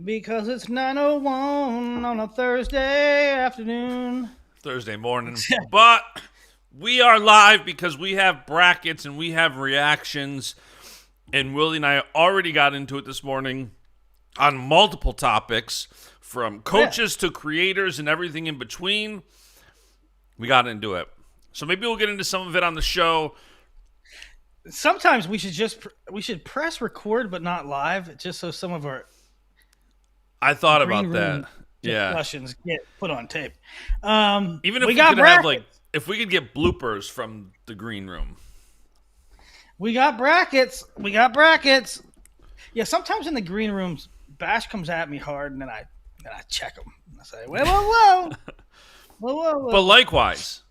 Because it's 9:01 on a Thursday afternoon. Thursday morning. But we are live because we have brackets and we have reactions. And Willie and I already got into it this morning on multiple topics, from coaches to creators and everything in between. We got into it. So maybe we'll get into some of it on the show. Sometimes we should press record but not live, just so some of our I thought green about room that. Yeah. discussions get put on tape. Even if we got could have brackets. if we could get bloopers from the green room. We got brackets. We got brackets. Yeah, sometimes in the green rooms, Bash comes at me hard, and then I check him. I say, whoa, whoa, whoa, whoa. But likewise.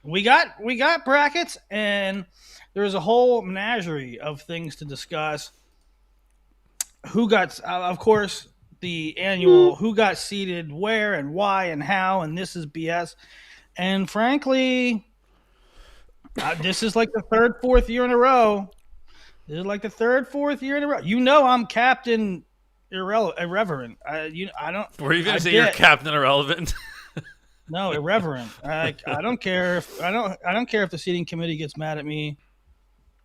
We got brackets, and there's a whole menagerie of things to discuss. Who got, of course, the annual who got seated where and why and how, and this is BS. And frankly, this is like the third, fourth year in a row. This is like the third, fourth year in a row. You know, I'm Captain Irreverent. I don't. Were you going I to say did. you're Captain Irrelevant? No, irreverent. I don't care if I don't care if the seating committee gets mad at me.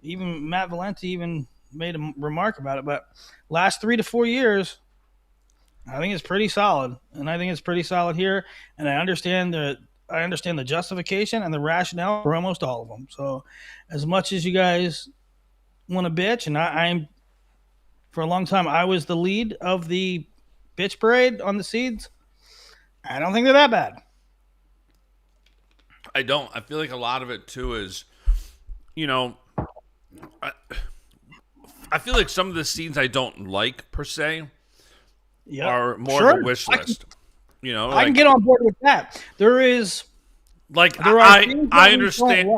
Even Matt Valenti even made a remark about it. But last 3 to 4 years, I think it's pretty solid, and I think it's pretty solid here. And I understand the justification and the rationale for almost all of them. So, as much as you guys want to bitch, and I'm for a long time I was the lead of the bitch parade on the seeds. I don't think they're that bad. I don't. I feel like a lot of it too is, I feel like some of the scenes I don't like per se are more of a wish list. I can get on board with that. There I understand.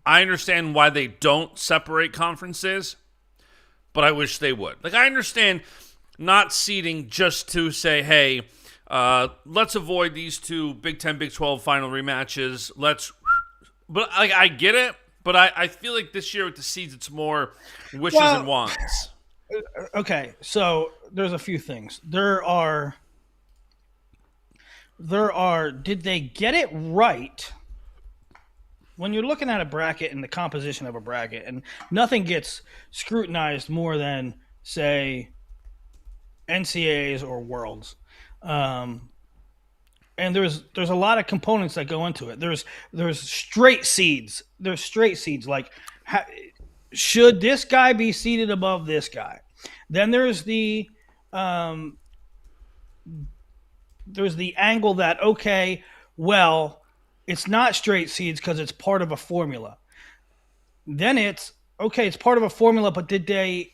I understand why they don't separate conferences, but I wish they would. Like, I understand not seeding just to say, hey, let's avoid these two Big 10, Big 12 final rematches. But I get it. But I feel like this year with the seeds, it's more wishes and wants. Okay, so there's a few things. There are. Did they get it right? When you're looking at a bracket and the composition of a bracket, and nothing gets scrutinized more than, say, NCAAs or Worlds. And there's a lot of components that go into it. There's straight seeds. There's straight seeds. Like, should this guy be seated above this guy? Then there's the angle that, okay, well, it's not straight seeds because it's part of a formula. Then it's okay, it's part of a formula, but did the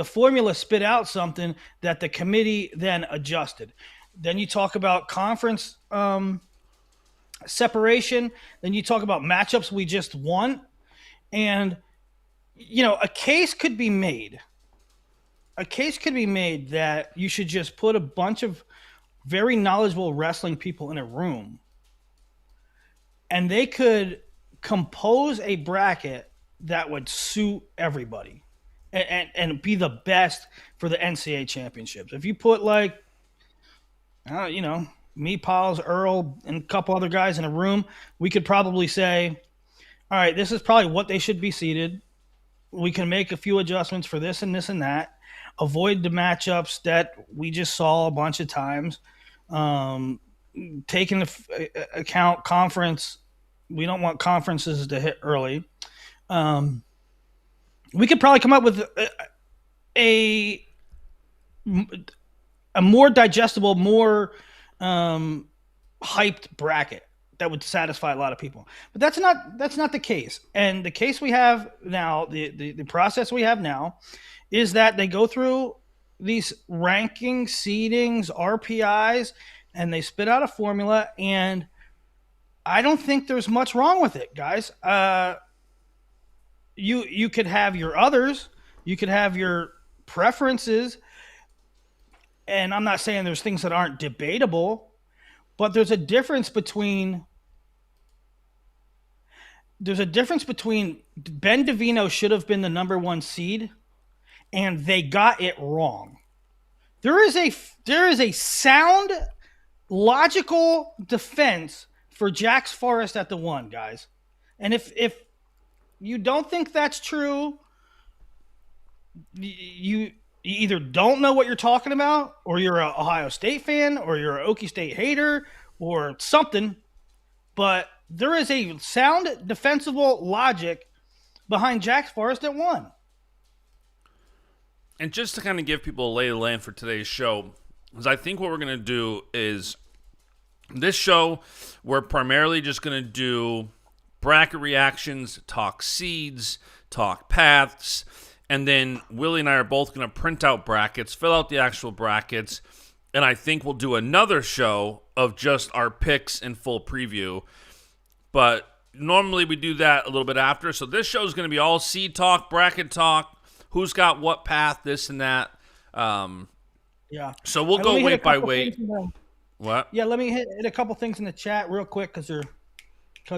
formula spit out something that the committee then adjusted? Then you talk about conference separation. Then you talk about matchups we just won. And, a case could be made. A case could be made that you should just put a bunch of very knowledgeable wrestling people in a room, and they could compose a bracket that would suit everybody and be the best for the NCAA championships. If you put me, Pauls, Earl, and a couple other guys in a room, we could probably say, all right, this is probably what they should be seated. We can make a few adjustments for this and this and that. Avoid the matchups that we just saw a bunch of times. Taking into account conference, we don't want conferences to hit early. We could probably come up with a more digestible, more hyped bracket that would satisfy a lot of people. But that's not the case. And the case we have now, the process we have now, is that they go through these rankings, seedings, RPIs, and they spit out a formula. And I don't think there's much wrong with it, guys. You could have your others, you could have your preferences, and I'm not saying there's things that aren't debatable, but there's a difference between Ben Davino should have been the number one seed, and they got it wrong. there is a sound, logical defense for Jack's Forest at the 1, guys. And if you don't think that's true, you either don't know what you're talking about, or you're an Ohio State fan, or you're an Okie State hater, or something. But there is a sound defensible logic behind Jack's Forest at 1. And just to kind of give people a lay of the land for today's show, because I think what we're going to do is this show, we're primarily just going to do bracket reactions, talk seeds, talk paths, and then Willie and I are both going to print out brackets, fill out the actual brackets, and I think we'll do another show of just our picks and full preview. But normally we do that a little bit after, so this show is going to be all seed talk, bracket talk, who's got what path, this and that. Yeah. So we'll go weight by weight. What? Yeah, let me hit a couple things in the chat real quick because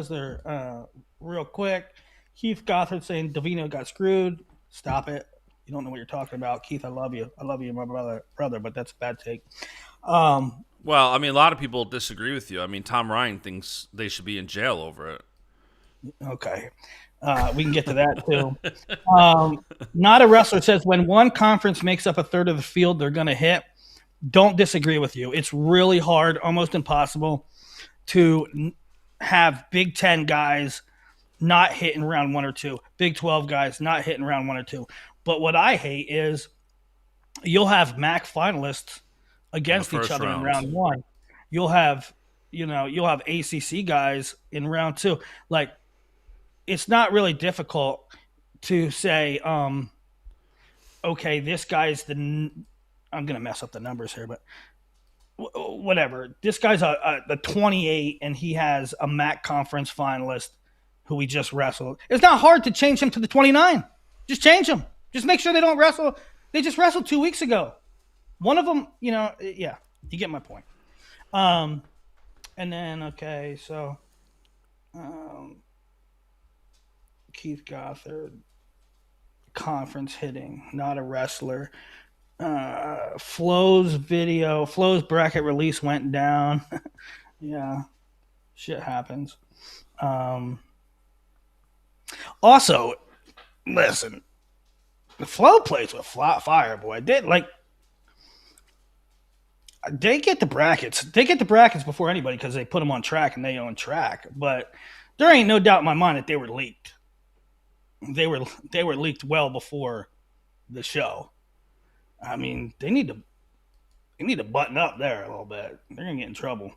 they're real quick. Keith Gothard saying Davino got screwed. Stop it. You don't know what you're talking about. Keith, I love you. I love you, my brother, but that's a bad take. Well, I mean, a lot of people disagree with you. I mean, Tom Ryan thinks they should be in jail over it. Okay. We can get to that, too. Not a Wrestler says, when one conference makes up a third of the field, they're going to hit. Don't disagree with you. It's really hard, almost impossible, to have Big Ten guys not hitting round 1 or 2. Big 12 guys not hitting round 1 or 2. But what I hate is you'll have MAC finalists against each other in round 1. You'll have ACC guys in round 2. Like, it's not really difficult to say, okay, this guy's I'm going to mess up the numbers here, but whatever. This guy's a 28, and he has a MAC conference finalist who we just wrestled. It's not hard to change him to the 29. Just change him. Just make sure they don't wrestle. They just wrestled 2 weeks ago. One of them, yeah, you get my point. And then, okay, so Keith Gothard, conference hitting, not a wrestler. Flo's bracket release went down. Yeah, shit happens. Also, listen, Flo plays with fire, boy. They get the brackets. They get the brackets before anybody because they put them on track and they own track. But there ain't no doubt in my mind that they were leaked. They were leaked well before the show. I mean, they need to button up there a little bit. They're gonna get in trouble.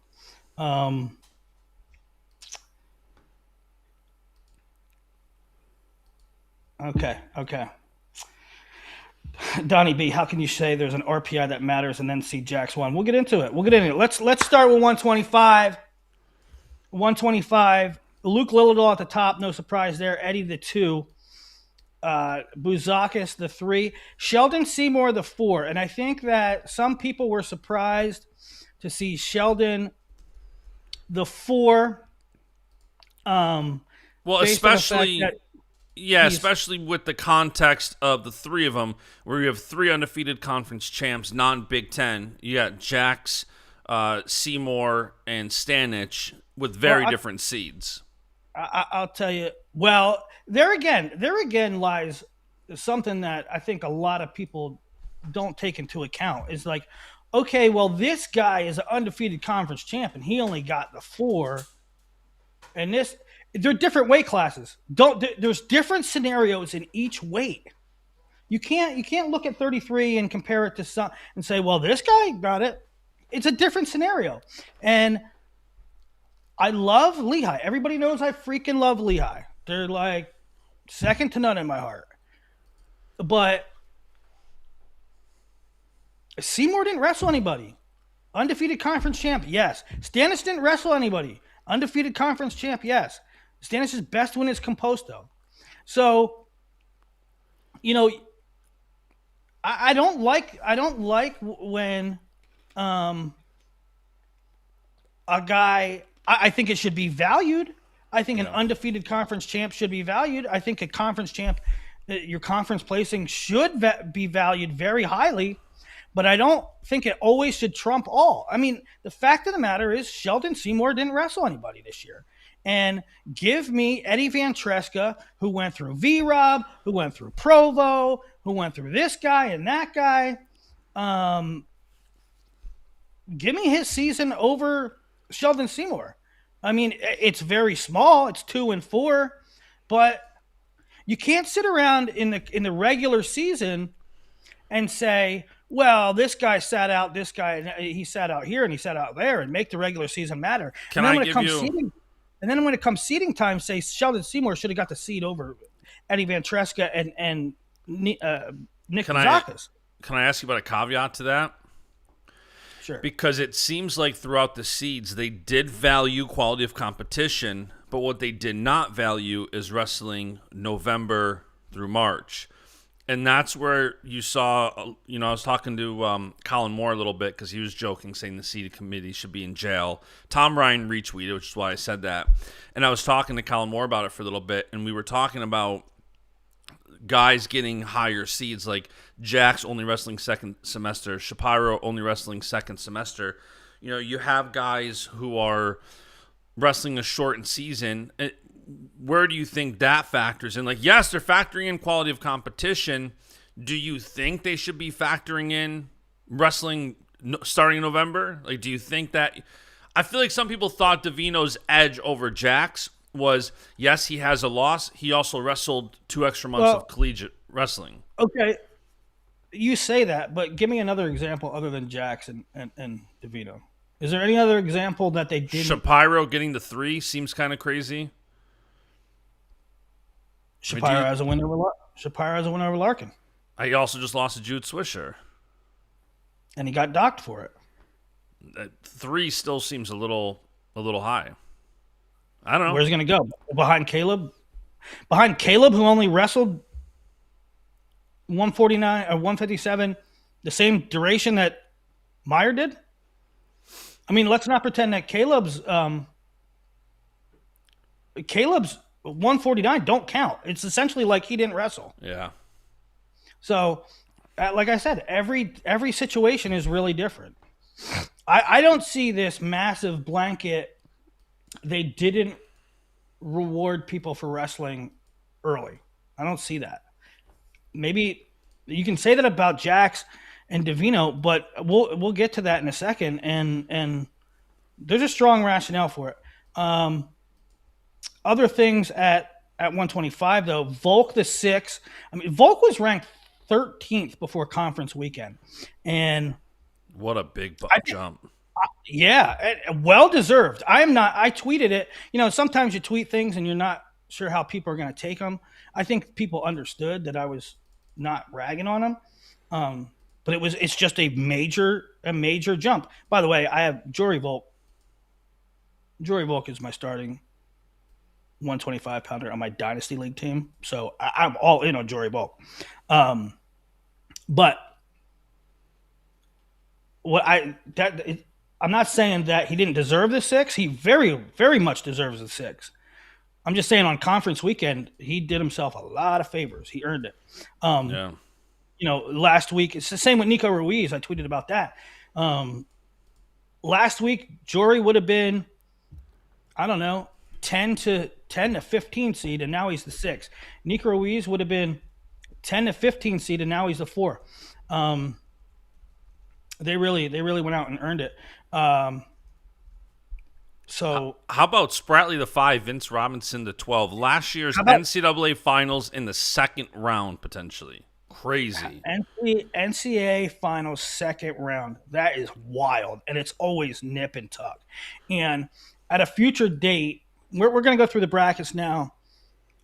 Okay. Donnie B, how can you say there's an RPI that matters and then see Jack's 1? We'll get into it. Let's start with 125. 125. Luke Lilladall at the top, no surprise there. Eddie the 2. Bouzakis the 3. Sheldon Seymour the 4. And I think that some people were surprised to see Sheldon the 4. Well, especially with the context of the 3 of them, where you have 3 undefeated conference champs, non-Big Ten. You got Jax, Seymour, and Stanich with very different seeds. I'll tell you. Well, there again lies something that I think a lot of people don't take into account. Is like, okay, well, this guy is an undefeated conference champ, and he only got the 4. And they're different weight classes. There's different scenarios in each weight. You can't look at 33 and compare it to some and say, well, this guy got it. It's a different scenario. And I love Lehigh. Everybody knows I freaking love Lehigh. They're like second to none in my heart. But Seymour didn't wrestle anybody. Undefeated conference champ, yes. Stannis didn't wrestle anybody. Undefeated conference champ, yes. Stannis' best win is Composto. So, I don't like when a guy. I think it should be valued. I think an undefeated conference champ should be valued. I think a conference champ, your conference placing should be valued very highly. but I don't think it always should trump all. I mean, the fact of the matter is Sheldon Seymour didn't wrestle anybody this year. And give me Eddie Van Treska, who went through V-Rob, who went through Provo, who went through this guy and that guy. Give me his season over Sheldon Seymour. I mean, it's very small. It's 2-4, but you can't sit around in the regular season and say, well, this guy sat out, this guy he sat out here and he sat out there, and make the regular season matter. Can I give you? And then when it comes seeding time, say Sheldon Seymour should have got the seed over Eddie Van Treska and Nick Kazakis. Can I ask you about a caveat to that? Sure. Because it seems like throughout the seeds, they did value quality of competition, but what they did not value is wrestling November through March. And that's where you saw, I was talking to Colin Moore a little bit because he was joking, saying the seeded committee should be in jail. Tom Ryan retweeted, which is why I said that. And I was talking to Colin Moore about it for a little bit, and we were talking about guys getting higher seeds, like Jack's only wrestling second semester, Shapiro only wrestling second semester. You have guys who are wrestling a shortened season. Where do you think that factors in? Like, yes, they're factoring in quality of competition. Do you think they should be factoring in wrestling starting in November? Like, do you think that? I feel like some people thought Davino's edge over Jack's was, yes, he has a loss. He also wrestled 2 extra months of collegiate wrestling. Okay, you say that, but give me another example other than Jack's and Davino. Is there any other example that they didn't? Shapiro getting the 3 seems kind of crazy. Shapiro has a win over Larkin. He also just lost to Jude Swisher. And he got docked for it. 3 still seems a little high. I don't know. Where's he going to go? Behind Caleb? Behind Caleb, who only wrestled 149 or 157, the same duration that Meyer did? I mean, let's not pretend that Caleb's 149 don't count. It's essentially like he didn't wrestle. Yeah. So, like I said, every situation is really different. I don't see this massive blanket. They didn't reward people for wrestling early. I don't see that. Maybe you can say that about Jax and Davino, but we'll get to that in a second. And there's a strong rationale for it. Other things at 125 though, Volk the 6. I mean, Volk was ranked 13th before conference weekend, and what a big jump. Yeah, well deserved. I tweeted it. Sometimes you tweet things and you're not sure how people are going to take them. I think people understood that I was not ragging on them. But it's just a major jump. By the way, I have Jory Volk. Jory Volk is my starting 125 pounder on my Dynasty League team. So I'm all in on Jory Volk. But I'm not saying that he didn't deserve the 6. He very, very much deserves the 6. I'm just saying on conference weekend, he did himself a lot of favors. He earned it. Yeah. Last week, it's the same with Nico Ruiz. I tweeted about that. Last week, Jory would have been, I don't know, 10 to 15 seed, and now he's the 6. Nico Ruiz would have been 10 to 15 seed, and now he's the 4. They really went out and earned it. So how about Spratley the 5, Vince Robinson the 12? Last year's NCAA finals in the second round, potentially. Crazy. NCAA finals second round. That is wild, and it's always nip and tuck. And at a future date, we're going to go through the brackets now.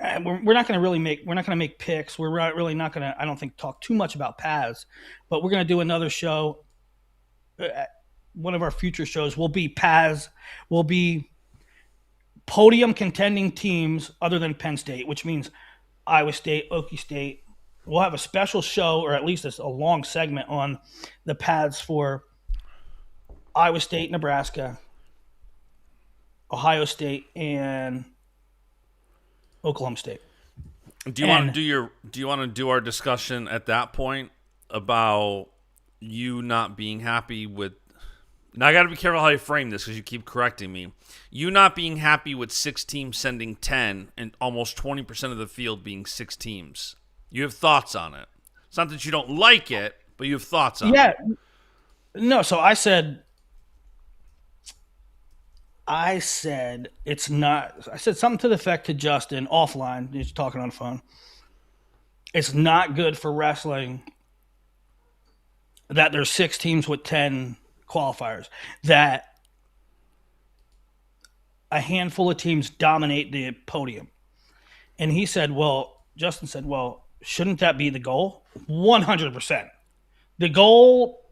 We're not going to make picks. We're really not going to, I don't think, talk too much about paths, but we're going to do another show. One of our future shows will be paths, will be podium contending teams other than Penn State, which means Iowa State, Okie State. We'll have a special show, or at least a long segment on the paths for Iowa State, Nebraska, Ohio State, and Oklahoma State. Do you want to do our discussion at that point about you not being happy with. Now I got to be careful how I frame this because you keep correcting me. You not being happy with 6 teams sending 10 and almost 20% of the field being 6 teams. You have thoughts on it. It's not that you don't like it, but you have thoughts on Yeah, it. no. So I said it's not. I said something to the effect to Justin offline. He's talking on the phone. It's not good for wrestling that there's 6 teams with 10 qualifiers. That a handful of teams dominate the podium. And he said, "Well," Justin said, "Well, shouldn't that be the goal?" 100%. The goal,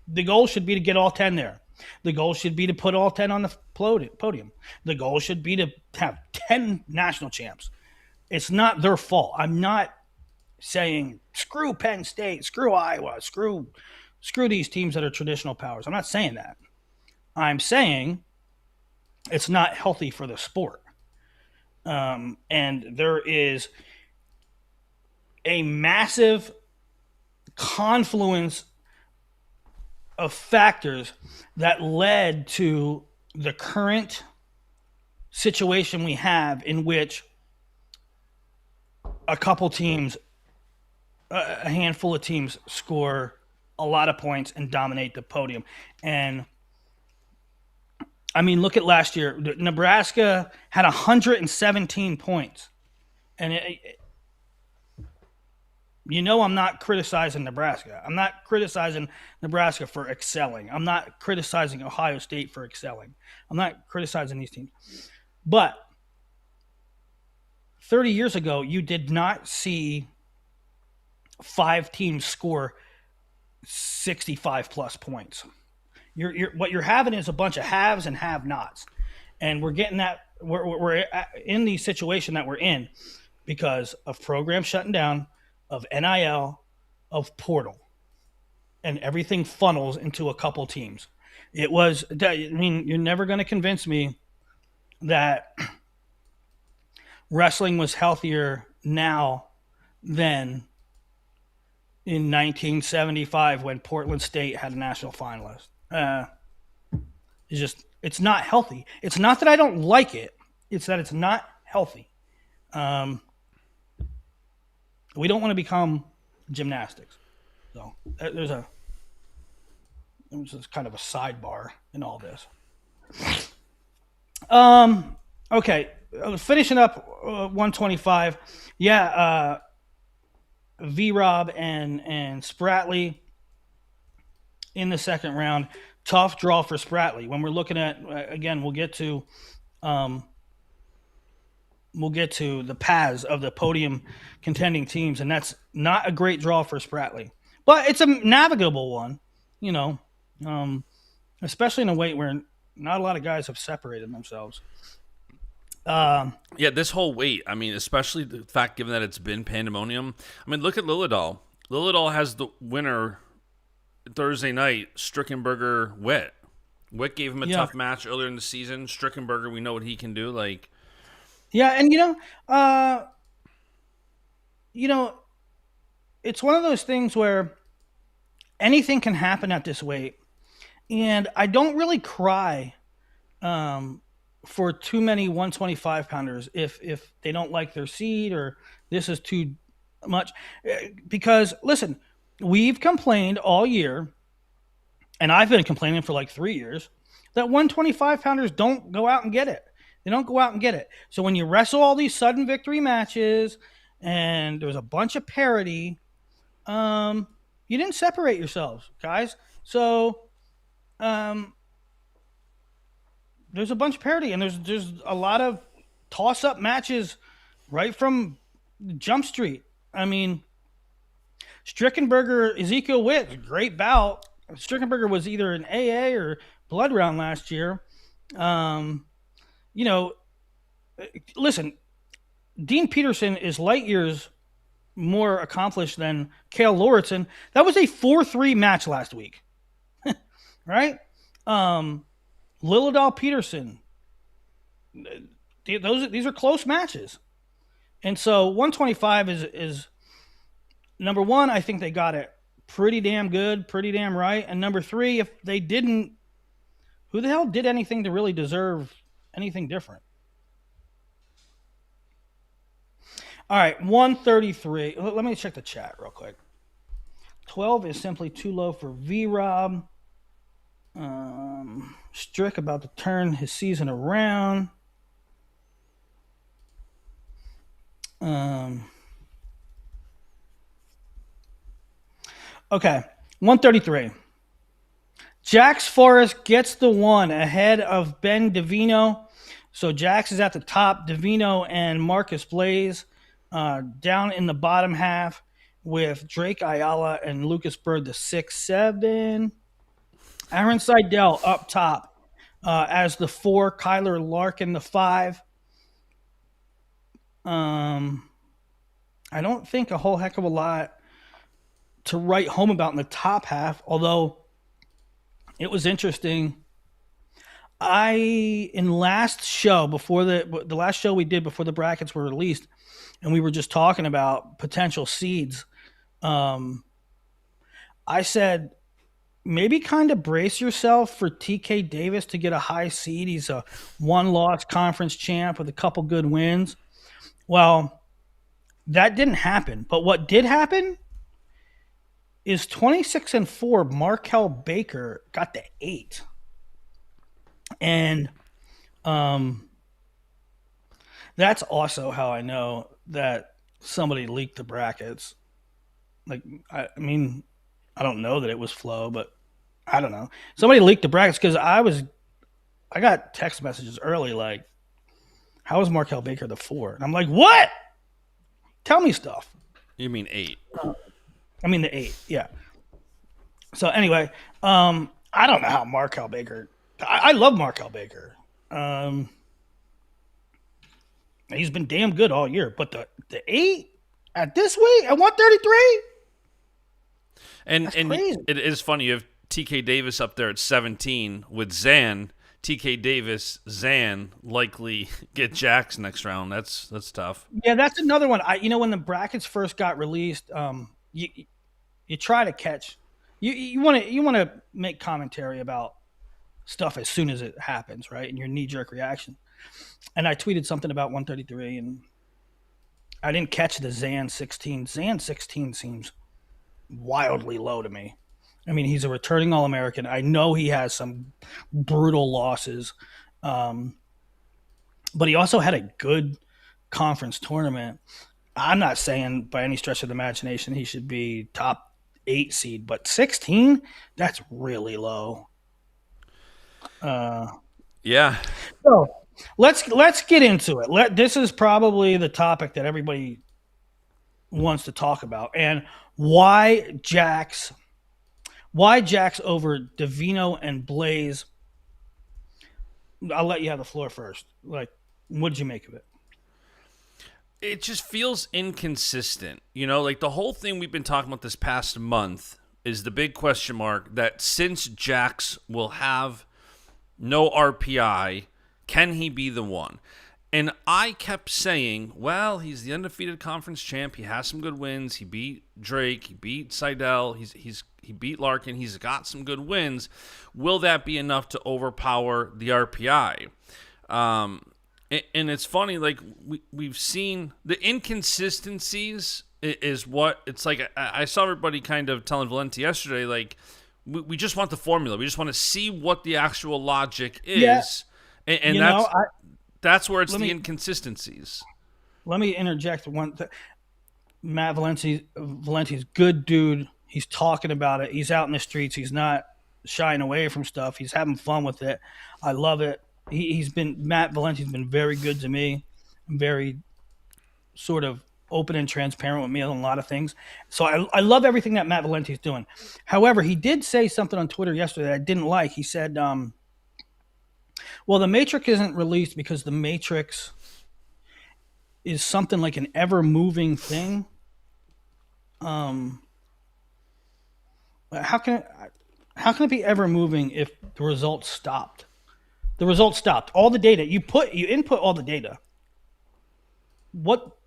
the goal should be to get all 10 there. The goal should be to put all 10 on the podium. The goal should be to have 10 national champs. It's not their fault. I'm not saying screw Penn State, screw Iowa, screw these teams that are traditional powers. I'm not saying that. I'm saying it's not healthy for the sport. And there is a massive confluence of factors that led to the current situation we have, in which a couple teams, a handful of teams, score a lot of points and dominate the podium. And I mean, look at last year. Nebraska had 117 points. And I'm not criticizing Nebraska. I'm not criticizing Nebraska for excelling. I'm not criticizing Ohio State for excelling. I'm not criticizing these teams. But 30 years ago, you did not see 5 teams score 65 plus points. What you're having is a bunch of haves and have-nots. And we're getting that. We're in the situation that we're in because of programs shutting down, of NIL, of portal, and everything funnels into a couple teams. You're never going to convince me that wrestling was healthier now than in 1975 when Portland State had a national finalist. It's not healthy. It's not that I don't like it. It's that it's not healthy. We don't want to become gymnastics. So there's kind of a sidebar in all this. Okay, finishing up 125. Yeah, V-Rob and Spratley in the second round. Tough draw for Spratley. When we're looking at, again, we'll get to the paths of the podium contending teams, and that's not a great draw for Spratley. But it's a navigable one, especially in a weight where not a lot of guys have separated themselves. Yeah, this whole weight, especially the fact given that it's been pandemonium. Look at Lillidahl. Lillidahl has the winner Thursday night, Strickenberger Witt. Witt gave him a tough match earlier in the season. Strickenberger, we know what he can do. Yeah, and it's one of those things where anything can happen at this weight, and I don't really cry for too many 125 pounders if they don't like their seed or this is too much. Because listen, we've complained all year, and I've been complaining for like 3 years, that 125 pounders don't go out and get it. They don't go out and get it. So when you wrestle all these sudden victory matches and there's a bunch of parity, you didn't separate yourselves, guys. So there's a bunch of parity, and there's a lot of toss-up matches right from Jump Street. Strickenberger, Ezekiel Witt, great bout. Strickenberger was either an AA or blood round last year. Listen, Dean Peterson is light years more accomplished than Cale Lauritsen. That was a 4-3 match last week, right? Lillidahl Peterson. These are close matches, and so 125 is number one. I think they got it pretty damn good, pretty damn right. And number three, if they didn't, who the hell did anything to really deserve anything different? All right, 133. Let me check the chat real quick. 12 is simply too low for V Rob. Strick about to turn his season around. Okay, 133. Jax Forrest gets the one ahead of Ben Davino. So Jax is at the top. Davino and Marcus Blaze down in the bottom half with Drake Ayala and Lucas Bird, the 6-7. Aaron Seidel up top as the 4. Kyler Larkin, the 5. I don't think a whole heck of a lot to write home about in the top half, although it was interesting. In last show before the last show we did before the brackets were released, and we were just talking about potential seeds. I said maybe kind of brace yourself for TK Davis to get a high seed. He's a 1-loss conference champ with a couple good wins. Well, that didn't happen. But what did happen is 26-4 Markel Baker got the 8. And that's also how I know that somebody leaked the brackets. Like, I mean, I don't know that it was Flo, but I don't know. Somebody leaked the brackets because I got text messages early like, how is Markel Baker the 4? And I'm like, what? Tell me stuff. You mean 8? I mean the 8, yeah. So anyway, I don't know how Markel Baker. I love Markel Baker. He's been damn good all year, but the 8 at this weight at 133. And it is funny. You have TK Davis up there at 17 with Zan. TK Davis, Zan likely get Jax next round. That's tough. Yeah, that's another one. When the brackets first got released, you try to catch. You want to make commentary about stuff as soon as it happens, right? And your knee-jerk reaction. And I tweeted something about 133, and I didn't catch the Zan 16. Zan 16 seems wildly low to me. I mean, he's a returning All-American. I know he has some brutal losses, but he also had a good conference tournament. I'm not saying by any stretch of the imagination he should be top 8 seed, but 16, that's really low. Yeah. So let's get into it. This is probably the topic that everybody wants to talk about, and why Jax over Davino and Blaze. I'll let you have the floor first. Like, what did you make of it? It just feels inconsistent. Like the whole thing we've been talking about this past month is the big question mark that since Jax will have no RPI, can he be the one? And I kept saying, well, he's the undefeated conference champ. He has some good wins. He beat Drake. He beat Seidel. He beat Larkin. He's got some good wins. Will that be enough to overpower the RPI? And it's funny, like we've seen the inconsistencies is what it's like. I saw everybody kind of telling Valenti yesterday, like we just want the formula. We just want to see what the actual logic is. Yeah. And that's where it's the inconsistencies. Let me interject one thing. Matt Valenti's good dude. He's talking about it. He's out in the streets. He's not shying away from stuff. He's having fun with it. I love it. Matt Valenti's been very good to me. Very sort of open and transparent with me on a lot of things. So I love everything that Matt Valenti's doing. However, he did say something on Twitter yesterday that I didn't like. He said, well, the Matrix isn't released because the Matrix is something like an ever-moving thing. How can it be ever-moving if the results stopped? The results stopped. All the data you input all the data. What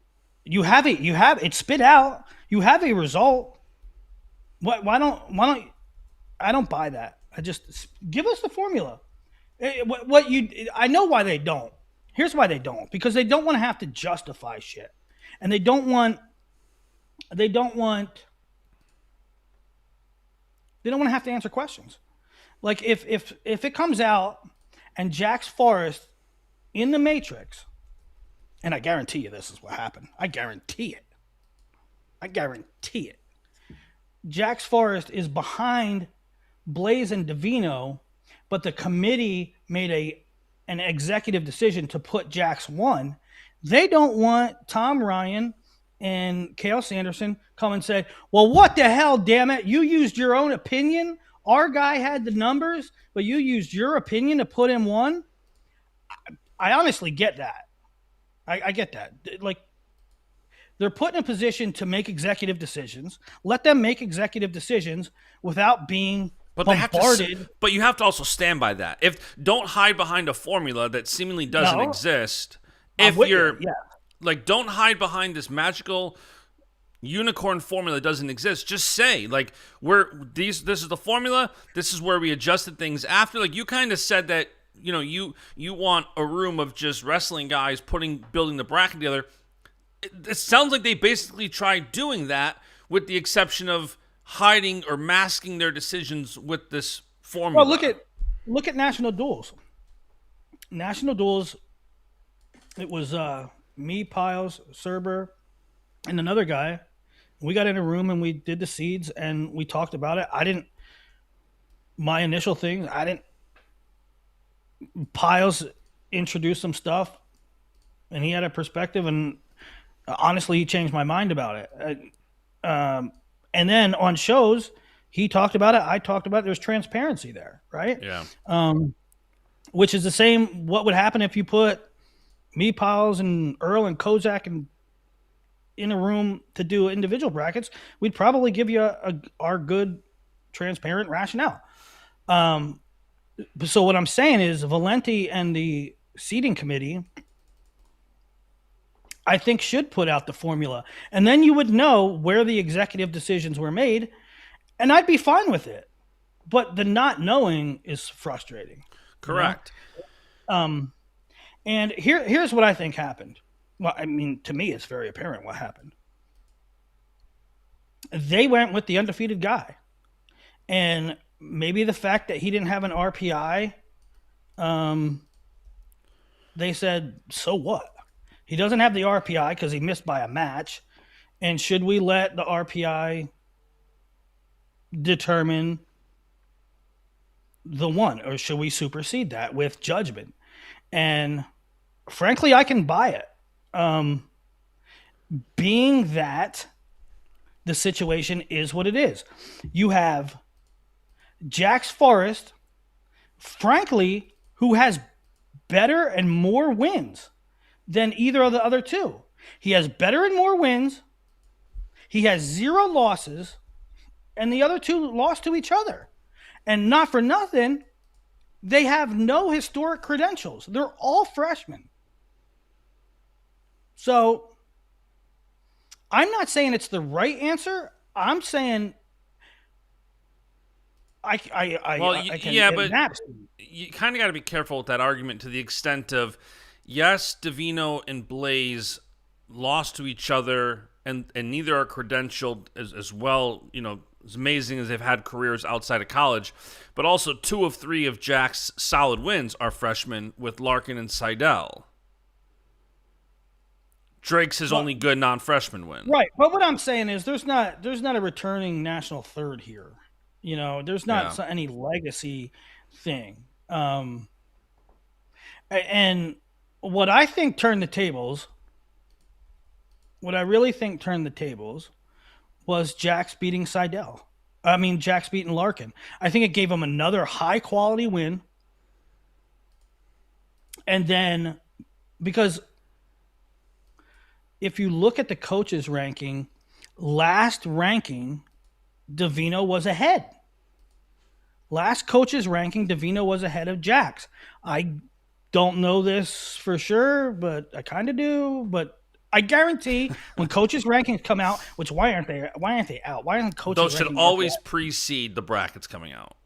you have it spit out. You have a result. Why don't I don't buy that. I just give us the formula. What you I know why they don't. Here's why they don't, because they don't want to have to justify shit, and they don't want they don't want to have to answer questions. Like if it comes out and Jax Forrest in the Matrix, and I guarantee you this is what happened. I guarantee it. I guarantee it. Jax Forrest is behind Blaze and Davino, but the committee made an executive decision to put Jax one. They don't want Tom Ryan and Kale Sanderson come and say, well, what the hell, damn it? You used your own opinion. Our guy had the numbers, but you used your opinion to put him one. I honestly get that. I get that. Like, they're put in a position to make executive decisions. Let them make executive decisions without being bombarded. But you have to also stand by that. If don't hide behind a formula that seemingly doesn't exist. If you're like, don't hide behind this magical unicorn formula that doesn't exist. Just say, like, this is the formula. This is where we adjusted things after. Like, you kind of said that, you want a room of just wrestling guys building the bracket together. It sounds like they basically tried doing that, with the exception of hiding or masking their decisions with this formula. Well, look at National Duels. National Duels. It was me, Piles, Serber, and another guy. We got in a room and we did the seeds and we talked about it. My initial thing, Piles introduced some stuff and he had a perspective, and honestly, he changed my mind about it. And then on shows, he talked about it. I talked about it. There's transparency there, right? Yeah. Which is the same. What would happen if you put me, Piles, and Earl and Kozak in a room to do individual brackets? We'd probably give you our good, transparent rationale. So what I'm saying is Valenti and the seating committee, I think, should put out the formula. And then you would know where the executive decisions were made, and I'd be fine with it. But the not knowing is frustrating. Correct. And here's what I think happened. Well, I mean, to me, it's very apparent what happened. They went with the undefeated guy. And maybe the fact that he didn't have an RPI, they said, so what? He doesn't have the RPI because he missed by a match. And should we let the RPI determine the one, or should we supersede that with judgment? And frankly, I can buy it. Being that the situation is what it is. You have Jax Forrest, frankly, who has better and more wins than either of the other two. He has better and more wins. He has 0 losses, and the other two lost to each other. And not for nothing, they have no historic credentials. They're all freshmen. So I'm not saying it's the right answer. I'm saying I can. But you kind of got to be careful with that argument, to the extent of, yes, Davino and Blaze lost to each other, and neither are credentialed as well, as amazing as they've had careers outside of college. But also 2 of 3 of Jack's solid wins are freshmen, with Larkin and Seidel. Drake's his only good non-freshman win. Right. But what I'm saying is there's not a returning national third here. There's not any legacy thing. And what I think turned the tables, what I really think turned the tables, was Jax beating Seidel. Jax beating Larkin. I think it gave him another high-quality win. And then, because if you look at the coaches' ranking, last ranking, Davino was ahead. Last coaches' ranking, Davino was ahead of Jax. I don't know this for sure, but I kind of do. But I guarantee when coaches' rankings come out, which why aren't they? Why aren't they out? Why aren't coaches' Those should rankings always out? precede the brackets coming out.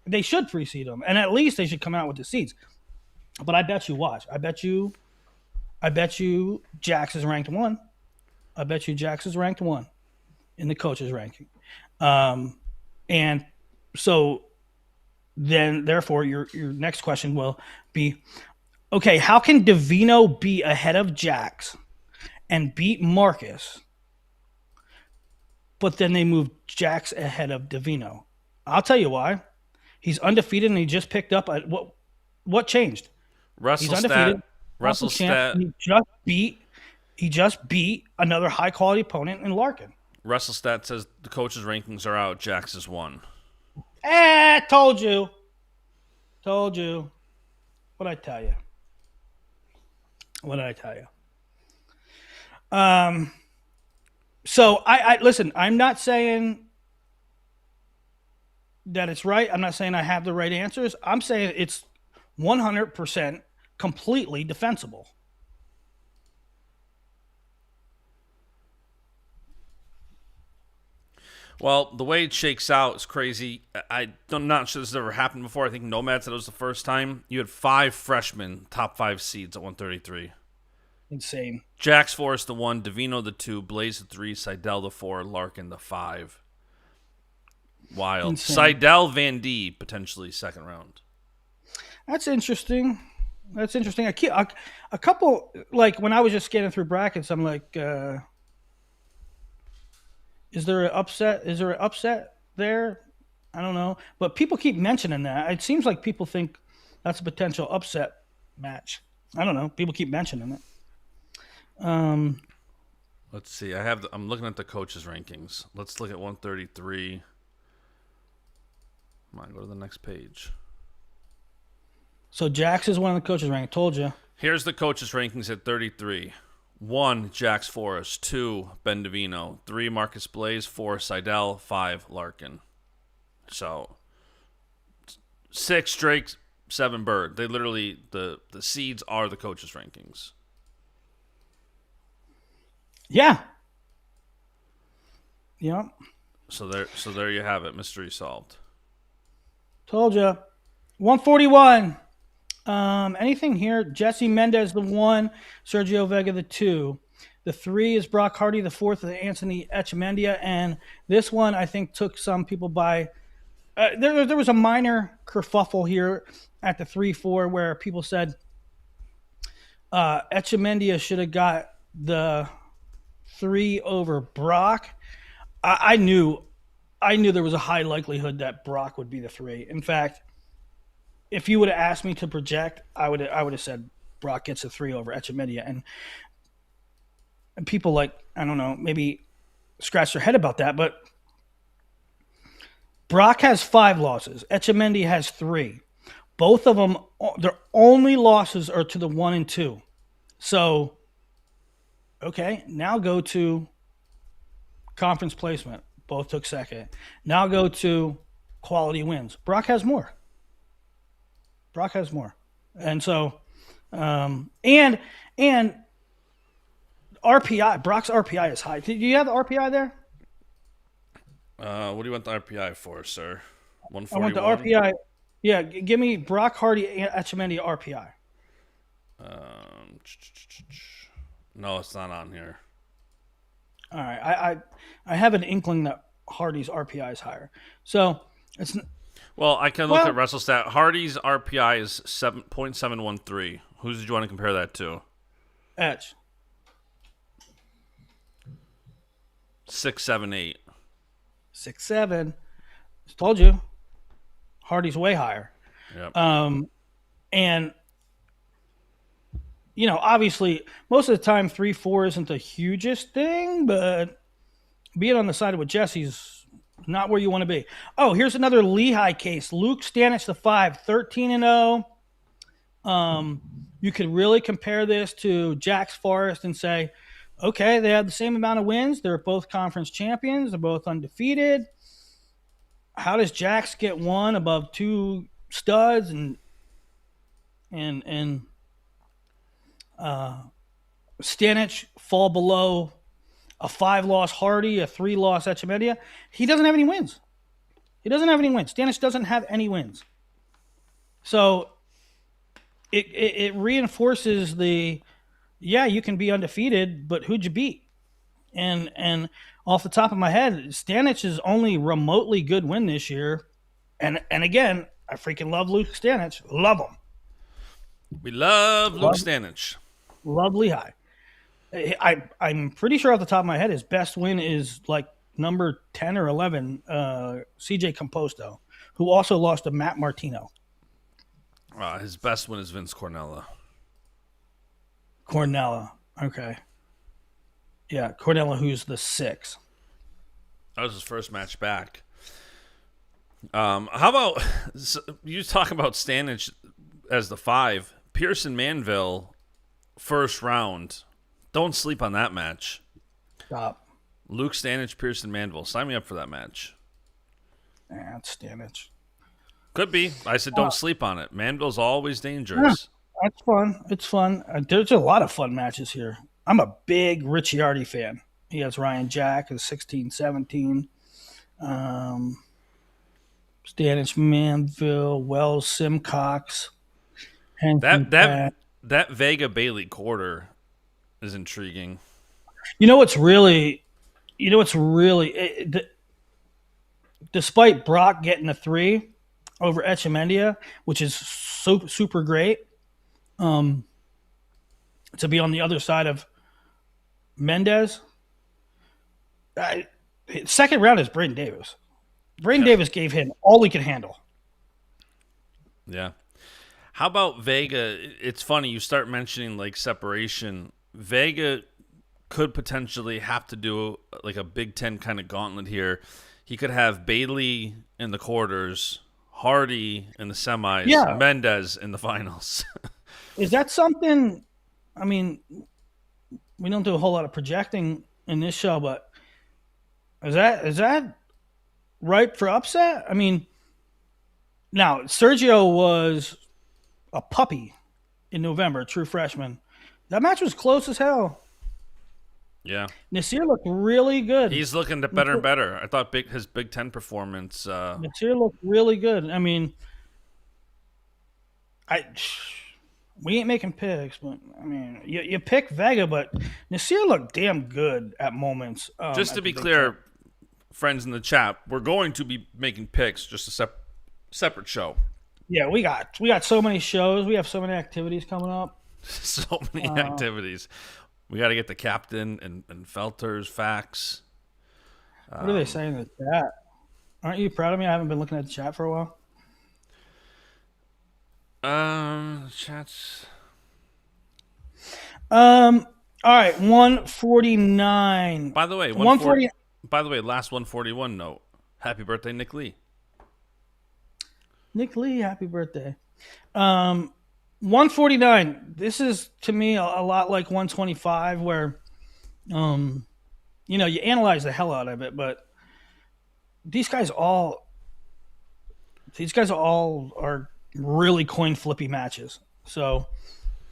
They should precede them, and at least they should come out with the seeds. But I bet you, watch. I bet you, Jax is ranked one. I bet you Jax is ranked one in the coaches' ranking, and so then therefore your next question will be, okay, how can Davino be ahead of Jax and beat Marcus, but then they moved Jax ahead of Davino? I'll tell you why. He's undefeated and he just picked up a, what changed? He's undefeated, conference champ. WrestleStat. He just beat another high quality opponent in Larkin. WrestleStat says the coaches' rankings are out. Jax is one. Told you. Told you. What'd I tell you? What did I tell you? So I listen, I'm not saying that it's right. I'm not saying I have the right answers. I'm saying it's 100% completely defensible. Well, the way it shakes out is crazy. I'm not sure this has ever happened before. I think Nomad said it was the first time. You had 5 freshmen, top 5 seeds at 133. Insane. Jax Forrest the 1, Davino the 2, Blaze the 3, Seidel the 4, Larkin the 5. Wild. Insane. Seidel Van D, potentially second round. That's interesting. That's interesting. A couple, like when I was just scanning through brackets, I'm like, is there an upset? Is there an upset there? I don't know. But people keep mentioning that. It seems like people think that's a potential upset match. I don't know. People keep mentioning it. Let's see. I'm looking at the coaches' rankings. Let's look at 133. Come on, go to the next page. So Jax is one of the coaches' rankings. Told you. Here's the coaches' rankings at 33. 1, Jax Forrest. 2, Ben Davino. 3, Marcus Blaze. 4, Seidel. 5, Larkin. So 6 Drake, 7 Bird. They literally the seeds are the coaches' rankings. Yeah. Yeah. So there you have it. Mystery solved. Told you. 141. Anything here? Jesse Mendez the 1, Sergio Vega the 2. The 3 is Brock Hardy. The 4th is Anthony Echemendia. And this one, I think, took some people by. There was a minor kerfuffle here at the 3-4 where people said Echemendia should have got the 3 over Brock. I knew there was a high likelihood that Brock would be the 3. In fact, if you would have asked me to project, I would have said Brock gets a 3 over Echemendia. And people, like, I don't know, maybe scratch their head about that, but Brock has 5 losses. Echemendia has 3. Both of them, their only losses are to the 1 and 2. So, okay, now go to conference placement. Both took second. Now go to quality wins. Brock has more. And so, and RPI, Brock's RPI is high. Do you have the RPI there? What do you want the RPI for, sir? 141? I want the RPI. Yeah, give me Brock Hardy and Echemendia RPI. No, it's not on here. All right, I have an inkling that Hardy's RPI is higher. So it's well, I can look at WrestleStat. Hardy's RPI is 7.713. Who did you want to compare that to? Etch 678. 6.7. Told you, Hardy's way higher. Yep. And you know, obviously, most of the time, 3-4 isn't the hugest thing, but being on the side with Jesse's not where you want to be. Oh, here's another Lehigh case. Luke Stanich, the 5, 13-0. You could really compare this to Jax Forrest and say, okay, they have the same amount of wins. They're both conference champions. They're both undefeated. How does Jax get 1 above 2 studs and Stanich fall below a 5-loss Hardy, a 3-loss Echemendia. He doesn't have any wins. He doesn't have any wins. Stanich doesn't have any wins. So it reinforces you can be undefeated, but who'd you beat? And off the top of my head, Stanich's only remotely good win this year. And again, I freaking love Luke Stanich. Love him. We love Luke Stanich. Love Lehigh. I'm pretty sure off the top of my head, his best win is like number 10 or 11, CJ Composto, who also lost to Matt Martino. His best win is Vince Cornella. Cornella. Okay. Yeah, Cornella, who's the 6. That was his first match back. How about you talk about Stanich as the 5? Pearson Manville, first round. Don't sleep on that match. Stop. Luke Stanich, Pearson Manville. Sign me up for that match. That's Stanich. Could be. I said don't sleep on it. Manville's always dangerous. Yeah, that's fun. It's fun. There's a lot of fun matches here. I'm a big Ricciardi fan. He has Ryan Jack as 16-17. Stanich, Manville, Wells, Simcox. That Vega Bailey quarter is intriguing. Despite Brock getting a 3 over Echemendia, which is super great, to be on the other side of Mendez. Second round is Braden Davis. Braden Davis gave him all he could handle. Yeah. How about Vega? It's funny you start mentioning like separation. Vega could potentially have to do like a Big Ten kind of gauntlet here. He could have Bailey in the quarters, Hardy in the semis, Mendez in the finals. Is that something? I mean, we don't do a whole lot of projecting in this show, but is that ripe for upset? I mean, now Sergio was a puppy in November, true freshman. That match was close as hell. Yeah. Nasir looked really good. He's looking better and better. I thought his Big Ten performance. Nasir looked really good. I mean, we ain't making picks, but I mean, you pick Vega, but Nasir looked damn good at moments. Just to be clear, friends in the chat, we're going to be making picks, just a separate show. Yeah, we got so many shows. We have so many activities coming up. So many activities. We got to get the captain and Felter's facts. What are they saying in the chat? Aren't you proud of me? I haven't been looking at the chat for a while. Chats. All right, 149. By the way, 140. By the way, last 141 note. Happy birthday, Nick Lee. Nick Lee, happy birthday. 149. This is to me a lot like 125, where, you analyze the hell out of it, but these guys all are really coin flippy matches. So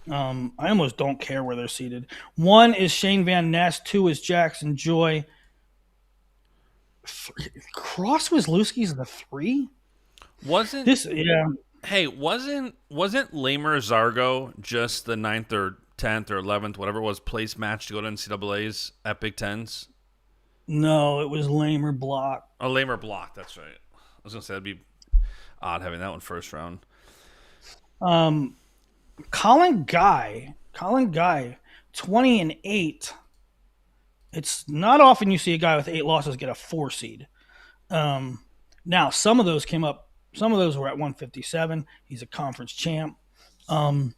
I almost don't care where they're seated. 1 is Shane Van Ness. 2 is Jackson Joy. Cross Wisniewski's the 3. Wasn't this? Yeah. Hey, wasn't Lamer Zargo just the 9th or 10th or 11th, whatever it was, place match to go to NCAA's at Big Tens? No, it was Lamer Block. Oh, Lamer Block. That's right. I was gonna say that'd be odd having that one first round. Colin Guy, 20-8. It's not often you see a guy with 8 losses get a 4 seed. Now some of those came up. Some of those were at 157. He's a conference champ. In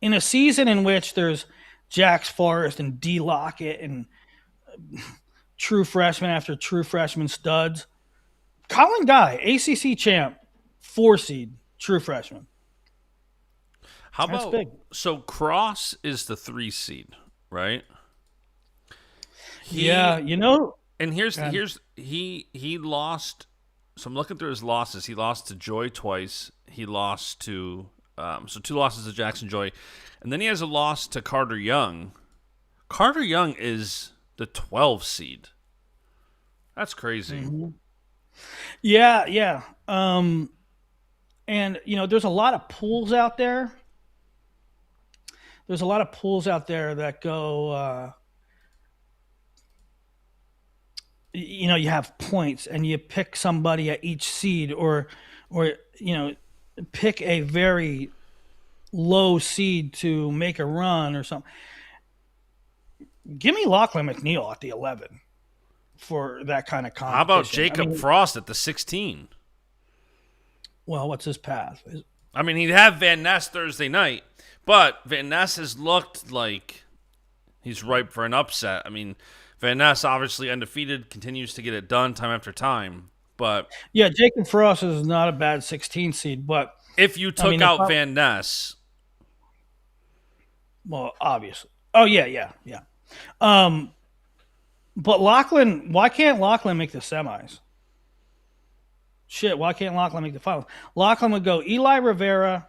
a season in which there's Jax Forrest and D Lockett and true freshman after true freshman studs, Colin Guy, ACC champ, 4 seed, true freshman. How about big? So Cross is the 3 seed, right? And he lost. So I'm looking through his losses. He lost to Joy twice. He lost to So 2 losses to Jackson Joy. And then he has a loss to Carter Young. Carter Young is the 12 seed. That's crazy. Mm-hmm. Yeah, yeah. And, there's a lot of pools out there. There's a lot of pools out there that go, you have points and you pick somebody at each seed or, pick a very low seed to make a run or something. Give me Lachlan McNeil at the 11 for that kind of competition. How about Jacob Frost at the 16? Well, what's his path? I mean, he'd have Van Ness Thursday night, but Van Ness has looked like he's ripe for an upset. I mean, Van Ness, obviously undefeated, continues to get it done time after time. But yeah, Jacob Frost is not a bad 16 seed, but if you took out Van Ness, well, obviously, oh yeah. But Lachlan, why can't Lachlan make the semis? Shit, why can't Lachlan make the finals? Lachlan would go Eli Rivera,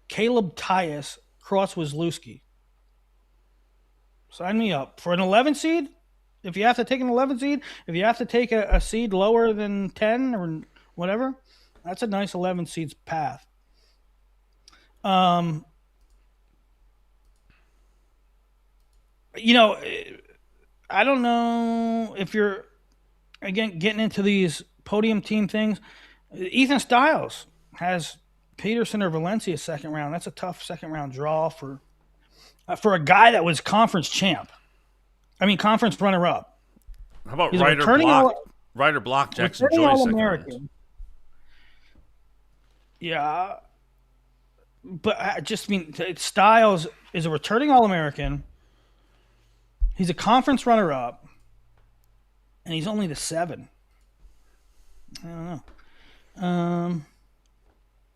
Caleb Tyus, Cross Wazlewski. Sign me up for an 11 seed. If you have to take an 11 seed, if you have to take a seed lower than 10 or whatever, that's a nice 11 seeds path. I don't know if you're, again, getting into these podium team things. Ethan Stiles has Peterson or Valencia second round. That's a tough second round draw for a guy that was conference champ. I mean, conference runner up. How about Ryder Block Jackson Joy All-American. Yeah, but I just mean Stiles is a returning All-American. He's a conference runner up, and he's only the 7. I don't know.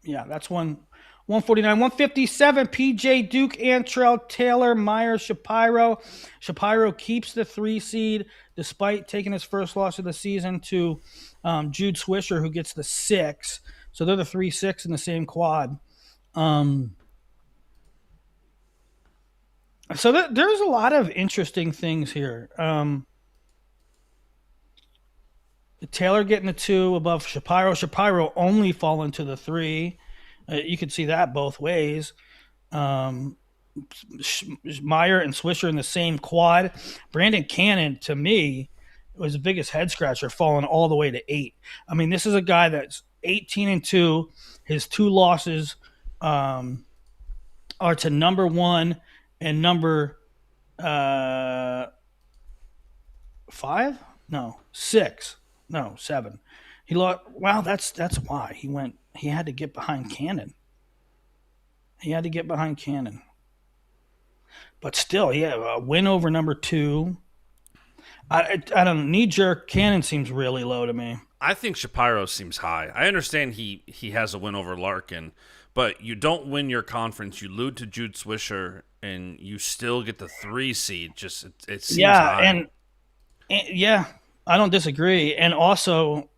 Yeah, that's 149. 157, PJ, Duke, Antrell, Taylor, Myers, Shapiro. Shapiro keeps the 3 seed despite taking his first loss of the season to Jude Swisher, who gets the 6. So they're the 3-6 in the same quad. So there's a lot of interesting things here. Taylor getting the 2 above Shapiro. Shapiro only falling to the 3. You could see that both ways. Meyer and Swisher in the same quad. Brandon Cannon, to me, was the biggest head scratcher, falling all the way to 8. I mean, this is a guy that's 18-2. His 2 losses are to number 1 and number 5? No, 6. No, 7. He lost. Wow, that's why he went. He had to get behind Cannon. But still, yeah, a win over number 2. I don't know. Knee jerk. Cannon seems really low to me. I think Shapiro seems high. I understand he has a win over Larkin, but you don't win your conference. You lose to Jude Swisher, and you still get the 3 seed. Just it seems high. And yeah, I don't disagree. And also,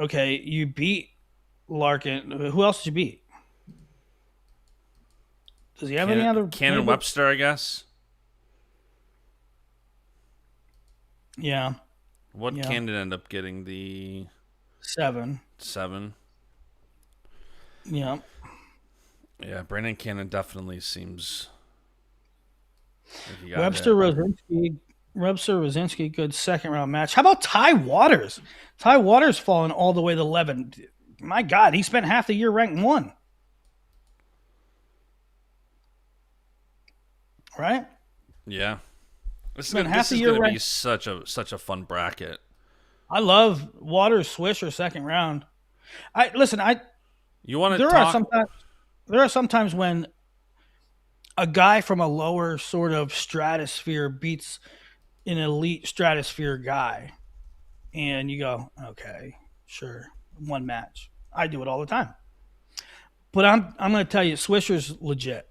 okay, you beat Larkin. Who else did you beat? Does he have any other? Cannon Webster, I guess. Yeah. What Cannon end up getting? The 7. Yeah. Yeah, Brandon Cannon definitely seems. Like Webster Rosinski, good second round match. How about Ty Waters? Ty Waters falling all the way to 11. My God, he spent half the year ranked 1. Right? Yeah. This is going to be such a fun bracket. I love Waters Swisher second round. You want to talk? There are sometimes when a guy from a lower sort of stratosphere beats an elite stratosphere guy, and you go, okay, sure, 1 match. I do it all the time. But I'm going to tell you, Swisher's legit.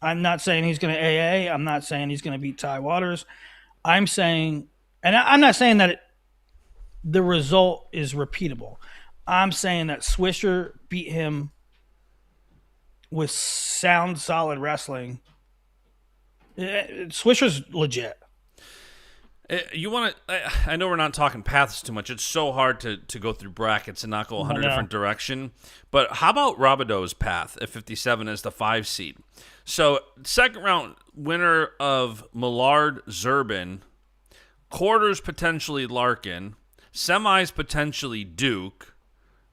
I'm not saying he's going to AA. I'm not saying he's going to beat Ty Waters. I'm saying, and I'm not saying that the result is repeatable. I'm saying that Swisher beat him with sound, solid wrestling. Swisher's legit. You want to? I know we're not talking paths too much. It's so hard to go through brackets and not go I 100 know. different direction. But how about Robideau's path at 57 as the 5 seed? So second round winner of Millard Zerbin, quarters potentially Larkin, semis potentially Duke,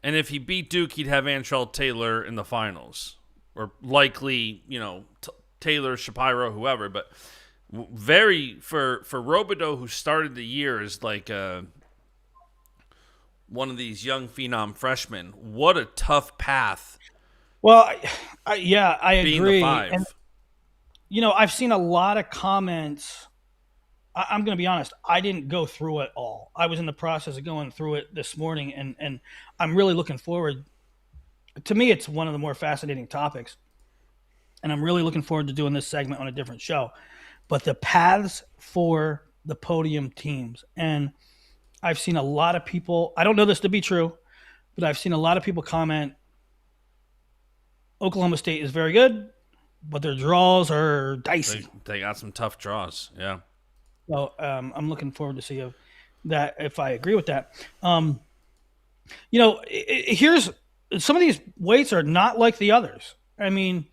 and if he beat Duke, he'd have Antrell Taylor in the finals, or likely Taylor, Shapiro, whoever, but. Very for Robideau, who started the year as like one of these young phenom freshmen. What a tough path Well, yeah, I being the agree. And, 5. I've seen a lot of comments. I'm going to be honest. I didn't go through it all. I was in the process of going through it this morning, and I'm really looking forward. To me, it's one of the more fascinating topics, and I'm really looking forward to doing this segment on a different show. But the paths for the podium teams, and I've seen a lot of people. I don't know this to be true, but I've seen a lot of people comment Oklahoma State is very good, but their draws are dicey. They got some tough draws. Yeah. So I'm looking forward to see if I agree with that. Here's some of these weights are not like the others. I mean,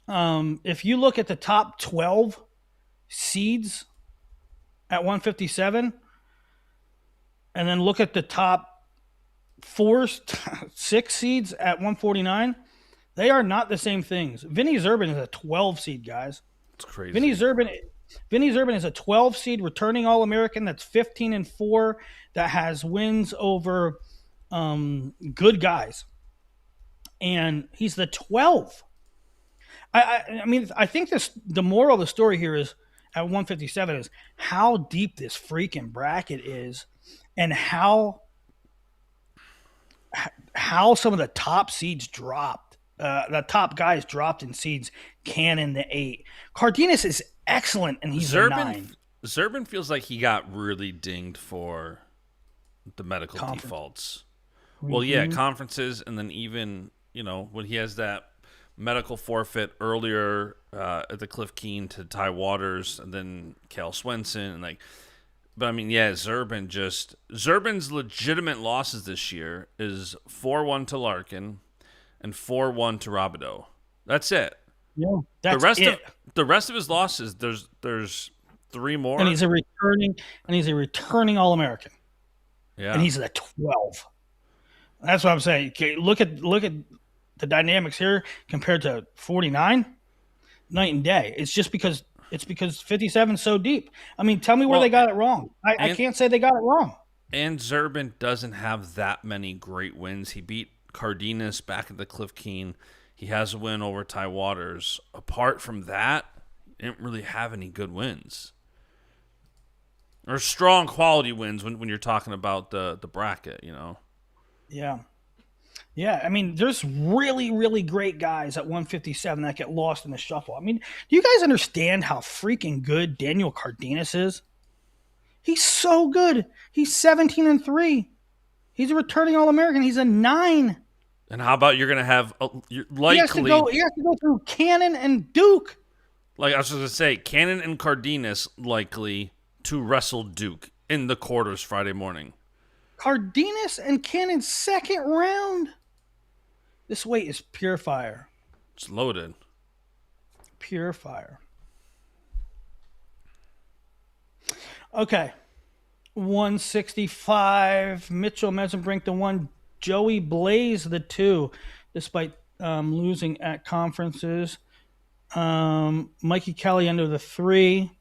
if you look at the top 12 seeds at 157, and then look at the top 6 seeds at 149, they are not the same things. Vinny Zerbin is a 12 seed, guys. It's crazy. Vinny Zerbin is a 12 seed returning All-American that's 15-4, that has wins over good guys. And he's the 12. I mean, I think the moral of the story here is at 157 is how deep this freaking bracket is, and how some of the top seeds dropped. The top guys dropped in seeds. Cannon the 8. Cardenas is excellent, and he's a 9. Zerbin feels like he got really dinged for the medical defaults. Mm-hmm. Well, yeah, conferences, and then even when he has that medical forfeit earlier at the Cliff Keen to Ty Waters, and then Cal Swenson, and but I mean, yeah, Zerbin's legitimate losses this year is 4-1 to Larkin and 4-1 to Robideau. That's it. Yeah, that's the rest of his losses, there's 3 more, and he's a returning All-American. Yeah, and he's at 12. That's what I'm saying. Okay, look at the dynamics here compared to 49, night and day. It's just because 57 is so deep. I mean, tell me where they got it wrong. I can't say they got it wrong. And Zerbin doesn't have that many great wins. He beat Cardenas back at the Cliff Keen. He has a win over Ty Waters. Apart from that, he didn't really have any good wins. Or strong quality wins when you're talking about the bracket, Yeah. Yeah, I mean, there's really, really great guys at 157 that get lost in the shuffle. I mean, do you guys understand how freaking good Daniel Cardenas is? He's so good. He's 17-3. He's a returning All-American. He's a 9. And how about you're going to have likely... He has to go through Cannon and Duke. Like I was just going to say, Cannon and Cardenas likely to wrestle Duke in the quarters Friday morning. Cardenas and Cannon second round. This weight is pure fire. It's loaded. Pure fire. Okay. 165. Mitchell Mesenbrink the 1. Joey Blaze the 2, despite losing at conferences. Mikey Caliendo the 3.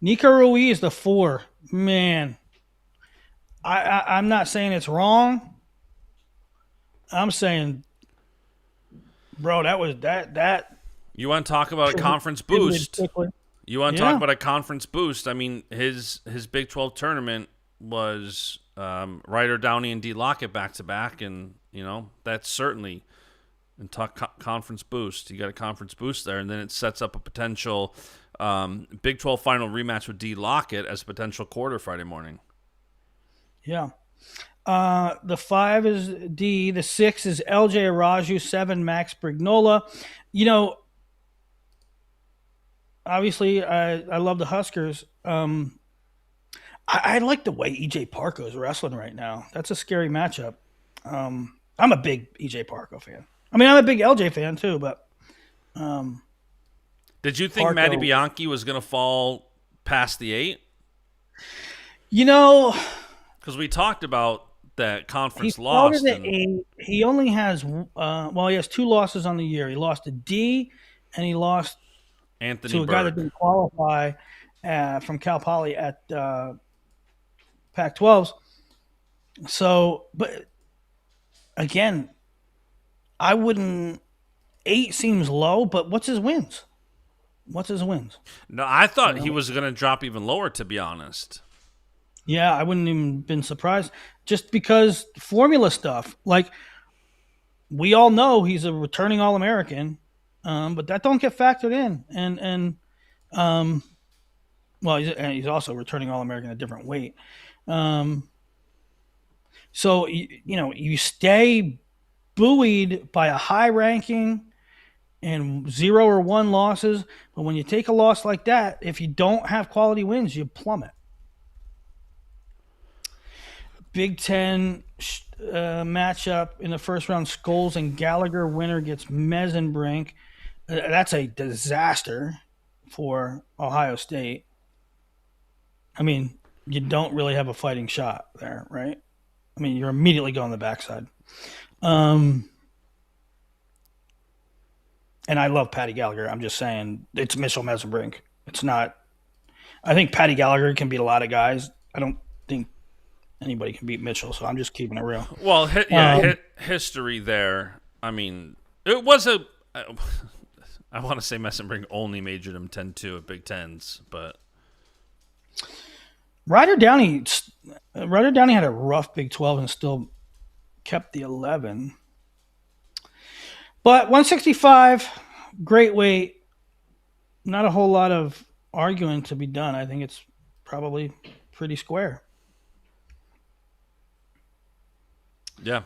Nico Ruiz the 4. Man. I'm not saying it's wrong. I'm saying, bro, that was that. You want to talk about a conference boost? You want to talk about a conference boost? I mean, his Big 12 tournament was Ryder Downey and D. Lockett back to back, and that's certainly and talk conference boost. You got a conference boost there, and then it sets up a potential Big 12 final rematch with D. Lockett as a potential quarter Friday morning. Yeah. The 5 is D. The 6 is LJ Araju. 7, Max Brignola. You know, obviously, I love the Huskers. I like the way EJ Parko is wrestling right now. That's a scary matchup. I'm a big EJ Parko fan. I mean, I'm a big LJ fan too, but Did you think Matty Parko. Bianchi was going to fall past the 8? You know, Because we talked about that he conference started lost at and 8. He only has well, he has 2 losses on the year. He lost to D, and he lost Anthony to a guy that Berg. didn't qualify from Cal Poly at Pac-12s. So, but again, I wouldn't. 8 seems low, but what's his wins? What's his wins? No, I You thought he know, was going to drop even lower, to be honest. yeah, I wouldn't even been surprised just because formula stuff. Like we all know, he's a returning All American, but that don't get factored in. And um, well, he's also returning All American at a different weight. Um, so you know, you stay buoyed by a high ranking and 0 or 1 losses. But when you take a loss like that, if you don't have quality wins, you plummet. Big Ten matchup in the first round: Scholes and Gallagher. Winner gets Mesenbrink. That's a disaster for Ohio State. I mean, you don't really have a fighting shot there, right? I mean, you're immediately going the backside. Um, and I love Patty Gallagher. I'm just saying it's Mitchell Mesenbrink. It's not. I think Patty Gallagher can beat a lot of guys. I don't think anybody can beat Mitchell, so I'm just keeping it real. Well, Um, history there. I mean, it was a. I want to say Messenbrink only majored him 10-2 at Big Tens, but Ryder Downey, Ryder Downey had a rough Big 12 and still kept the 11. But 165, great weight. Not a whole lot of arguing to be done. I think it's probably pretty square. yeah.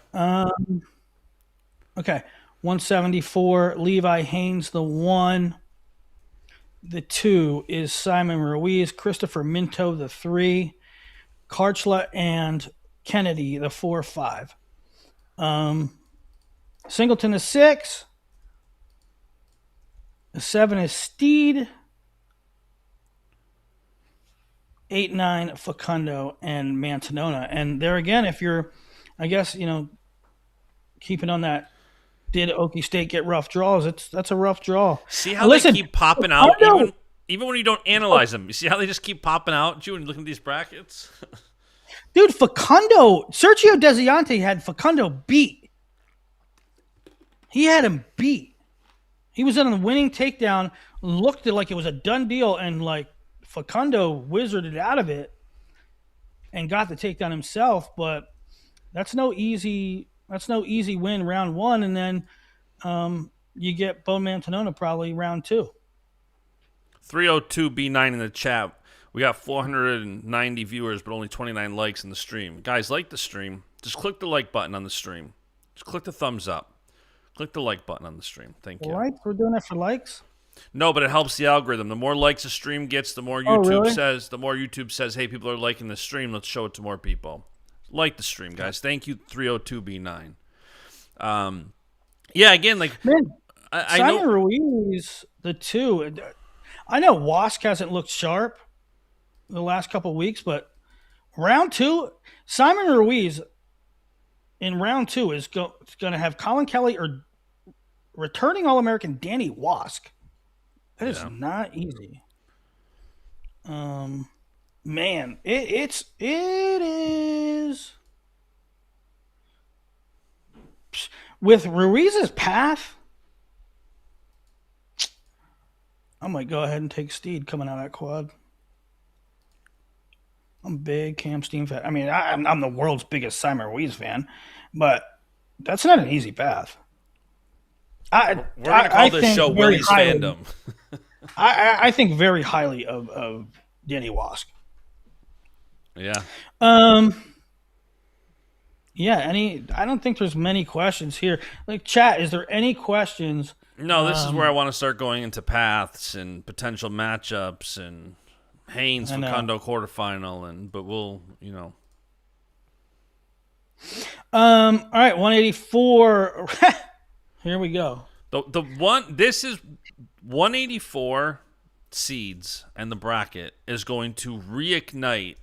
Okay, 174, Levi Haynes, the 1. The 2 is Simon Ruiz, Christopher Minto, the 3, Karchla and Kennedy, the 4-5. Singleton, the 6. The 7 is Steed. 8-9, Facundo and Mantanona. And there again, if you're, I guess, you know, keeping on that, did Okie State get rough draws? That's a rough draw. See how they Listen, keep popping out, Facundo, even when you don't analyze them. You see how they just keep popping out, when you look at these brackets. dude, Facundo, Sergio Desiante had Facundo beat. He had him beat. He was on the winning takedown, looked like it was a done deal, and like Facundo wizarded out of it and got the takedown himself. But that's no easy win round 1, and then you get Bone Mantanona probably round 2. 302B9 in the chat. We got 490 viewers, but only 29 likes in the stream. Guys, like the stream. Just click the like button on the stream. Just click the thumbs up. Click the like button on the stream. Thank you. Likes? We're doing it for likes? No, but it helps the algorithm. The more likes a stream gets, the more Oh, YouTube really? says. The more YouTube says, "Hey, people are liking the stream. Let's show it to more people." Like the stream, guys. Thank you, 302B9. Yeah, again, like Man, I Simon know. Ruiz, the 2. I know Wask hasn't looked sharp the last couple of weeks, but round 2, Simon Ruiz in round 2 is going to have Colin Kelly or returning All-American Danny Wask. That is not easy. Man, it is with Ruiz's path. I might go ahead and take Steed coming out of that quad. I'm a big Cam Steen fan. I mean, I'm the world's biggest Simon Ruiz fan, but that's not an easy path. We're gonna call this show Willie's Fandom. I think very highly of Danny Wask. Yeah. Yeah, I don't think there's many questions here. Like, chat, is there any questions? No, this is where I want to start going into paths and potential matchups and Haynes I know. Facundo quarterfinal, but we'll, All right, 184. Here we go. the one this is 184 seeds, and the bracket is going to reignite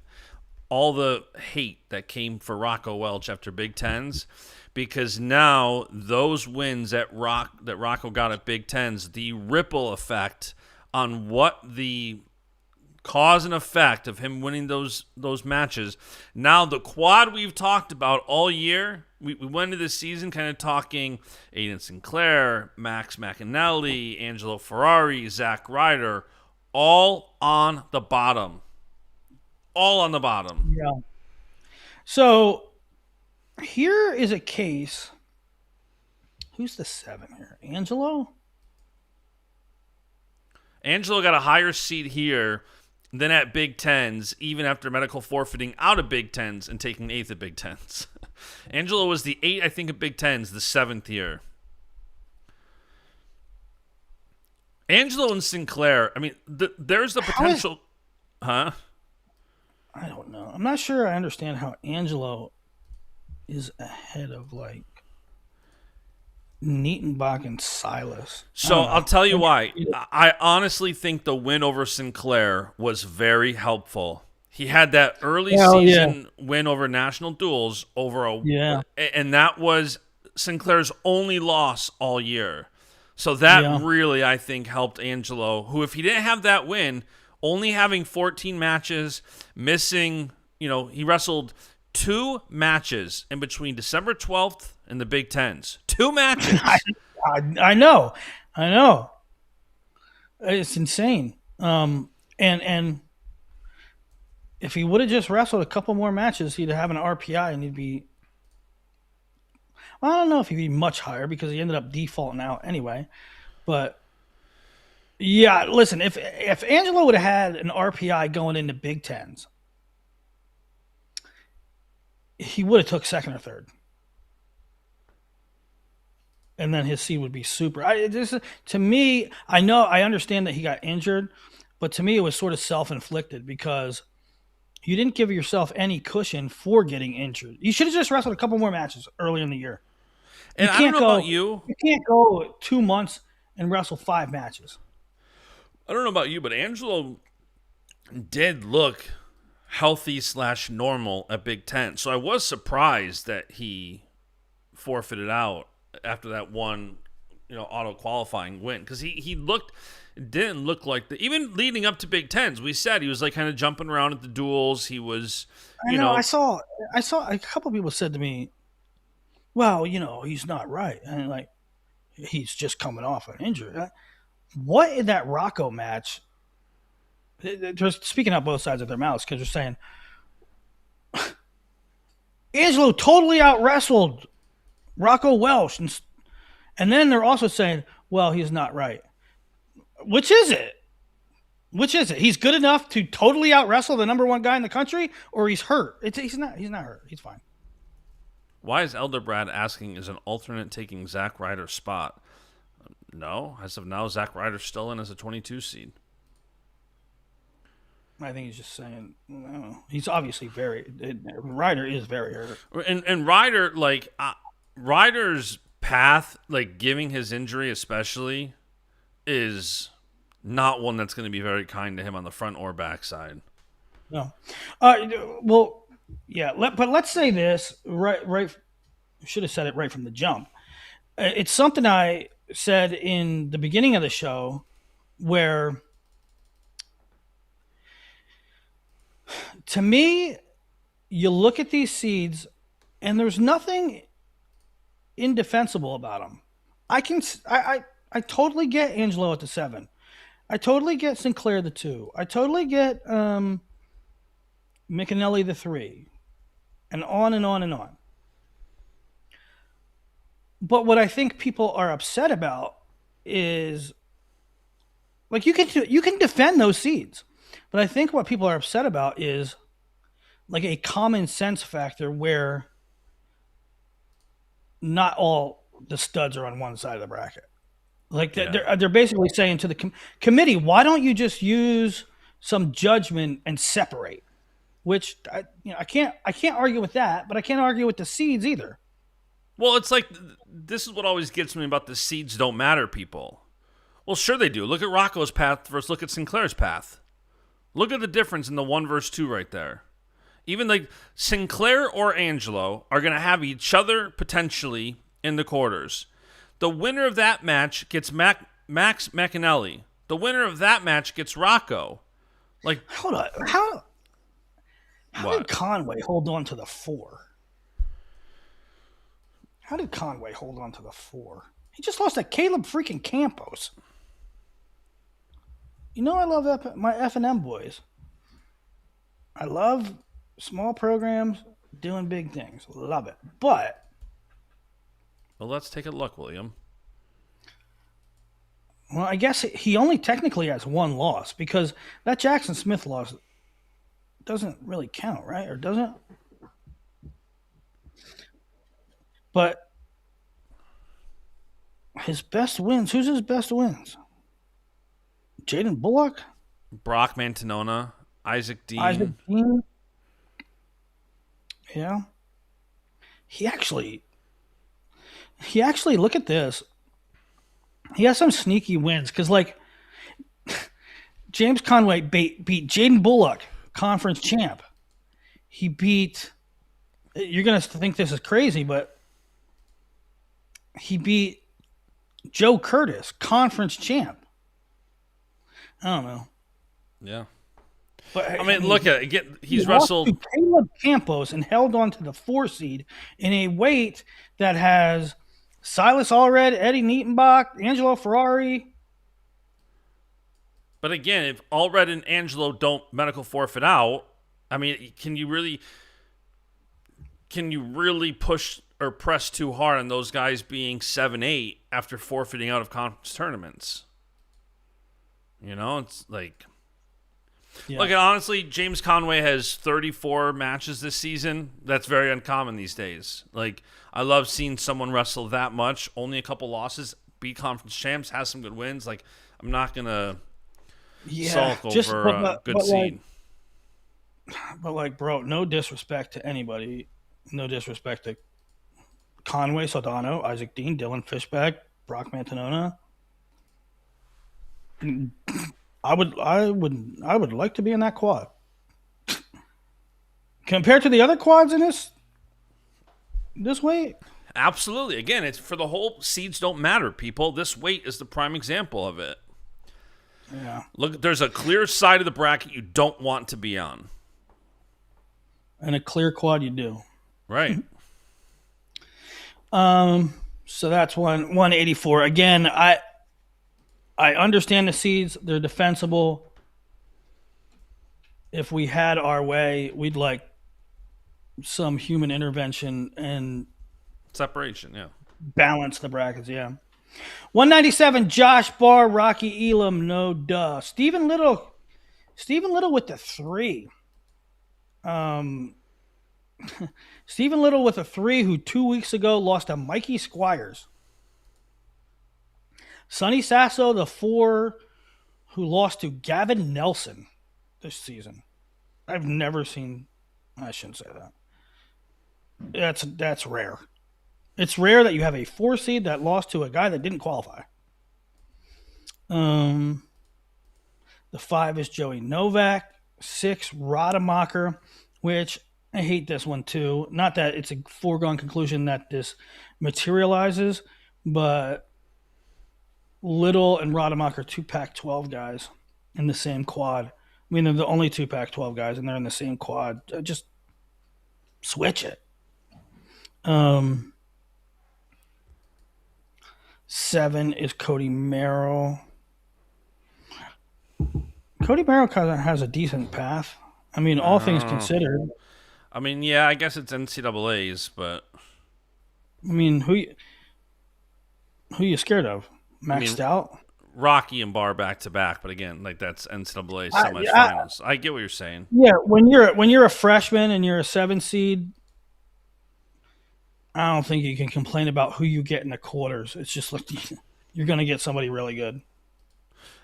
all the hate that came for Rocco Welch after Big Tens, because now those wins that Rocco got at Big Tens, the ripple effect on what the cause and effect of him winning those matches. Now the quad we've talked about all year, we went into this season kind of talking Aiden Sinclair, Max McAnally, Angelo Ferrari, Zach Ryder, all on the bottom. All on the bottom. Yeah. So here is a case. Who's the 7 here? Angelo? Angelo got a higher seed here than at Big Tens, even after medical forfeiting out of Big Tens and taking 8th at Big Tens. Angelo was the 8th, I think, at Big Tens, the 7th year. Angelo and Sinclair, I mean, there's the potential. Huh? I don't know. I'm not sure I understand how Angelo is ahead of, like, Nietenbach and Silas. So I'll tell you why. I honestly think the win over Sinclair was very helpful. He had that early season win over National Duels and that was Sinclair's only loss all year. So that really, I think, helped Angelo, who, if he didn't have that win, only having 14 matches, missing, he wrestled 2 matches in between December 12th and the Big Tens. 2 matches. I know. It's insane. And if he would have just wrestled a couple more matches, he'd have an RPI and he'd be. Well, I don't know if he'd be much higher because he ended up defaulting out anyway. But yeah, listen, if Angelo would have had an RPI going into Big Tens, he would have took 2nd or 3rd. And then his seed would be super. To me, I understand that he got injured, but to me it was sort of self-inflicted because you didn't give yourself any cushion for getting injured. You should have just wrestled a couple more matches early in the year. And I don't know about you. You can't go 2 months and wrestle 5 matches. I don't know about you, but Angelo did look healthy/normal at Big Ten. So I was surprised that he forfeited out after that one, auto qualifying win, because he didn't look like even leading up to Big Tens. We said he was like kind of jumping around at the duels. He was, I saw a couple people said to me, "Well, he's not right," and like he's just coming off an injury. What in that Rocco match? They're speaking out both sides of their mouths because they're saying Angelo totally out wrestled Rocco Welch, and then they're also saying, well, he's not right. Which is it? He's good enough to totally out wrestle the number 1 guy in the country, or he's hurt? He's not hurt. He's fine. Why is Elder Brad asking, is an alternate taking Zach Ryder's spot? No. As of now, Zach Ryder's still in as a 22 seed. I think he's just saying, he's obviously Ryder is very hurt. And Ryder, Ryder's path, giving his injury especially, is not one that's going to be very kind to him on the front or back side. No. Well, yeah, but let's say this, right, should have said it right from the jump. It's something I said in the beginning of the show where, to me, you look at these seeds and there's nothing indefensible about them. I totally get Angelo at the 7. I totally get Sinclair the 2. I totally get McAnally the 3, and on and on and on. But what I think people are upset about is, like, you can defend those seeds, but I think what people are upset about is like a common sense factor where not all the studs are on one side of the bracket. Like Yeah. they're basically saying to the committee, why don't you just use some judgment and separate? Which I can't argue with that, but I can't argue with the seeds either. Well, it's like this is what always gets me about the seeds don't matter people. Well, sure they do. Look at Rocco's path versus look at Sinclair's path. Look at the difference in the 1 versus 2 right there. Even like Sinclair or Angelo are going to have each other potentially in the quarters. The winner of that match gets Max McAnally. The winner of that match gets Rocco. Like, hold on, how what? did Conway hold on to the 4? How did Conway hold on to the 4? He just lost to Caleb freaking Campos. You know I love my F&M boys. I love small programs doing big things. Love it. But Well, let's take a look, William. well, I guess he only technically has one loss because that Jackson Smith loss doesn't really count, right? Or doesn't? But his best wins, who's his best wins? Jaden Bullock? Brock Mantanona, Isaac Dean. Isaac Dean? Yeah. He actually, look at this. He has some sneaky wins because, like, James Conway beat Jaden Bullock, conference champ. He beat, you're going to think this is crazy, but he beat Joe Curtis, conference champ. I don't know. Yeah. But I mean, look at it. Again, he's he lost wrestled. to Caleb Campos and held on to the 4 seed in a weight that has Silas Allred, Eddie Nietenbach, Angelo Ferrari. But again, if Allred and Angelo don't medical forfeit out, I mean, can you really push or press too hard on those guys being 7-8 after forfeiting out of conference tournaments? You know, it's like, yeah. Look, honestly, James Conway has 34 matches this season. That's very uncommon these days. Like, I love seeing someone wrestle that much, only a couple losses, beat conference champs, has some good wins. Like, I'm not gonna sulk over a good seed. But bro, no disrespect to anybody. No disrespect to Conway, Saldano, Isaac Dean, Dylan Fishback, Brock Mantanona. I would like to be in that quad. Compared to the other quads in this weight? Absolutely. Again, it's for the whole seeds don't matter, people. This weight is the prime example of it. Yeah. Look, there's a clear side of the bracket you don't want to be on. And a clear quad you do. Right. So that's 184. Again, I understand the seeds. They're defensible. If we had our way, we'd like some human intervention and separation, yeah. Balance the brackets, yeah. 197, Josh Barr, Rocky Elam, no duh. Stephen Little with the 3. Stephen Little with a 3 who 2 weeks ago lost to Mikey Squires. Sonny Sasso, the 4, who lost to Gavin Nelson this season. I've never seen. I shouldn't say that. That's rare. It's rare that you have a 4 seed that lost to a guy that didn't qualify. The 5 is Joey Novak. 6, Rademacher, which I hate this one too. Not that it's a foregone conclusion that this materializes, but Little and Rademacher, 2 Pac-12 guys in the same quad. I mean, they're the only 2 Pac-12 guys, and they're in the same quad. Just switch it. 7 is Cody Merrill. Cody Merrill kind of has a decent path. I mean, all things considered. I mean, yeah, I guess it's NCAA's, but I mean, who you scared of? Maxed out? Rocky and Barr back to back, but again, like that's NCAA semifinals. I get what you're saying. Yeah, when you're a freshman and you're a 7 seed, I don't think you can complain about who you get in the quarters. It's just like you're going to get somebody really good.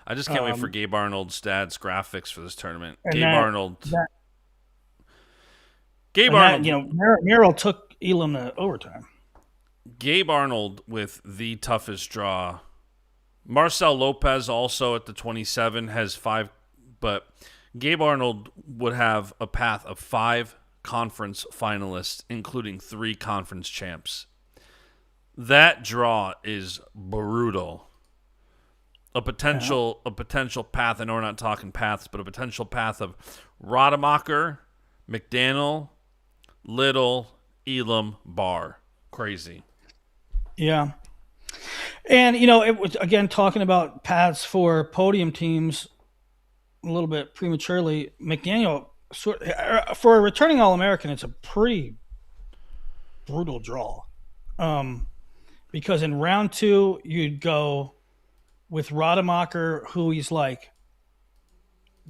I just can't wait for Um, Gabe Arnold's dad's graphics for this tournament. and that that Gabe and that Arnold, Merrill took Elam to overtime. Gabe Arnold with the toughest draw. Marcel Lopez also at the 27 has 5, but Gabe Arnold would have a path of 5 conference finalists, including 3 conference champs. That draw is brutal. A potential path. I know we're not talking paths, but a potential path of Rademacher, McDaniel, Little, Elam, Barr. Crazy. Yeah. And, it was, again, talking about paths for podium teams a little bit prematurely. McDaniel, for a returning All American, it's a pretty brutal draw. Because in round 2, you'd go with Rademacher, who he's like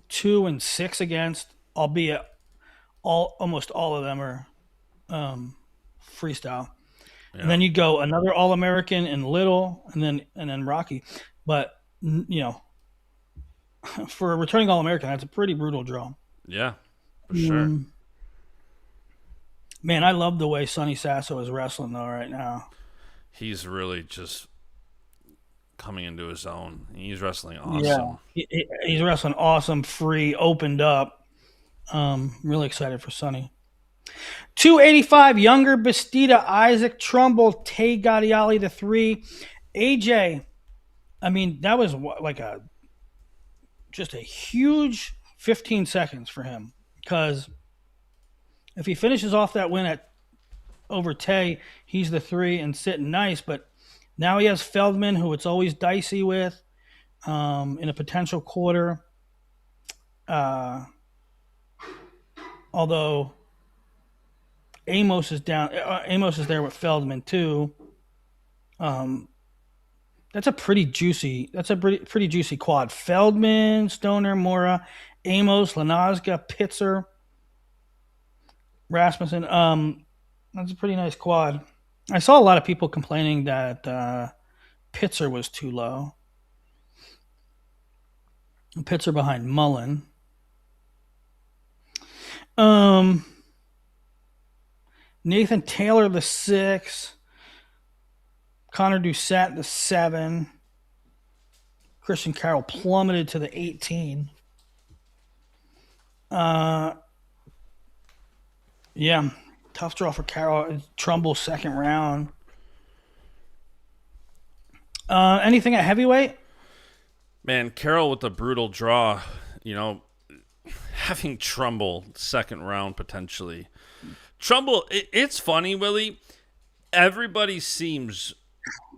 2-6 against, albeit almost all of them are freestyle. Yeah. And then you go another All American and Little, and then Rocky. But for a returning All American, that's a pretty brutal draw. Yeah, for sure. Man, I love the way Sonny Sasso is wrestling though right now. He's really just coming into his own. He's wrestling awesome. Yeah, he's wrestling awesome, free, opened up. Really excited for Sonny. 285, Younger, Bastida, Isaac, Trumbull, Tay Gadiali, the 3. AJ, I mean, that was like just a huge 15 seconds for him, because if he finishes off that win over Tay, he's the 3 and sitting nice. But now he has Feldman, who it's always dicey with, in a potential quarter. Although Amos is down. Amos is there with Feldman too. That's a pretty juicy. That's a pretty juicy quad. Feldman, Stoner, Mora, Amos, Lanazga, Pitzer, Rasmussen. That's a pretty nice quad. I saw a lot of people complaining that Pitzer was too low. Pitzer behind Mullen. Nathan Taylor, the 6. Connor Doucette, the 7. Christian Carroll plummeted to the 18. Yeah, tough draw for Carroll. Trumbull, second round. Anything at heavyweight? Man, Carroll with the brutal draw. Having Trumbull second round potentially. Trumbull, it's funny, Willie. Everybody sounds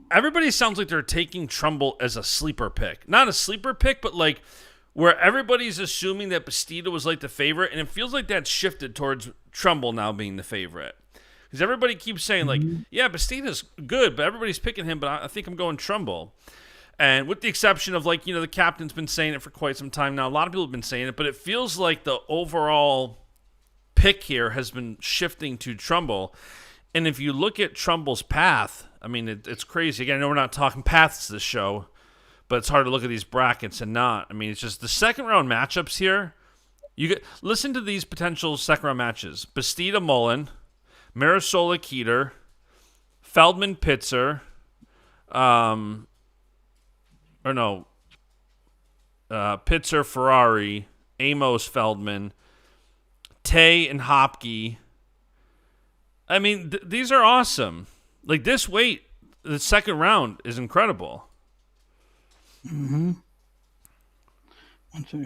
like they're taking Trumbull as a sleeper pick. Not a sleeper pick, but like where everybody's assuming that Bastida was like the favorite, and it feels like that's shifted towards Trumbull now being the favorite. Because everybody keeps saying, like, yeah, Bastida's good, but everybody's picking him, but I think I'm going Trumbull. And with the exception of, like, the captain's been saying it for quite some time now. A lot of people have been saying it, but it feels like the overall pick here has been shifting to Trumbull. And if you look at Trumbull's path, I mean, it's crazy. Again, I know we're not talking paths this show, but it's hard to look at these brackets and not. I mean, it's just the second round matchups here. Listen to these potential second round matches: Bastida Mullen, Marisola Keeter, Feldman Pitzer, Pitzer Ferrari, Amos Feldman, Tay and Hopke. I mean, these are awesome. Like, this weight, the second round is incredible. Mm-hmm. 1, 2.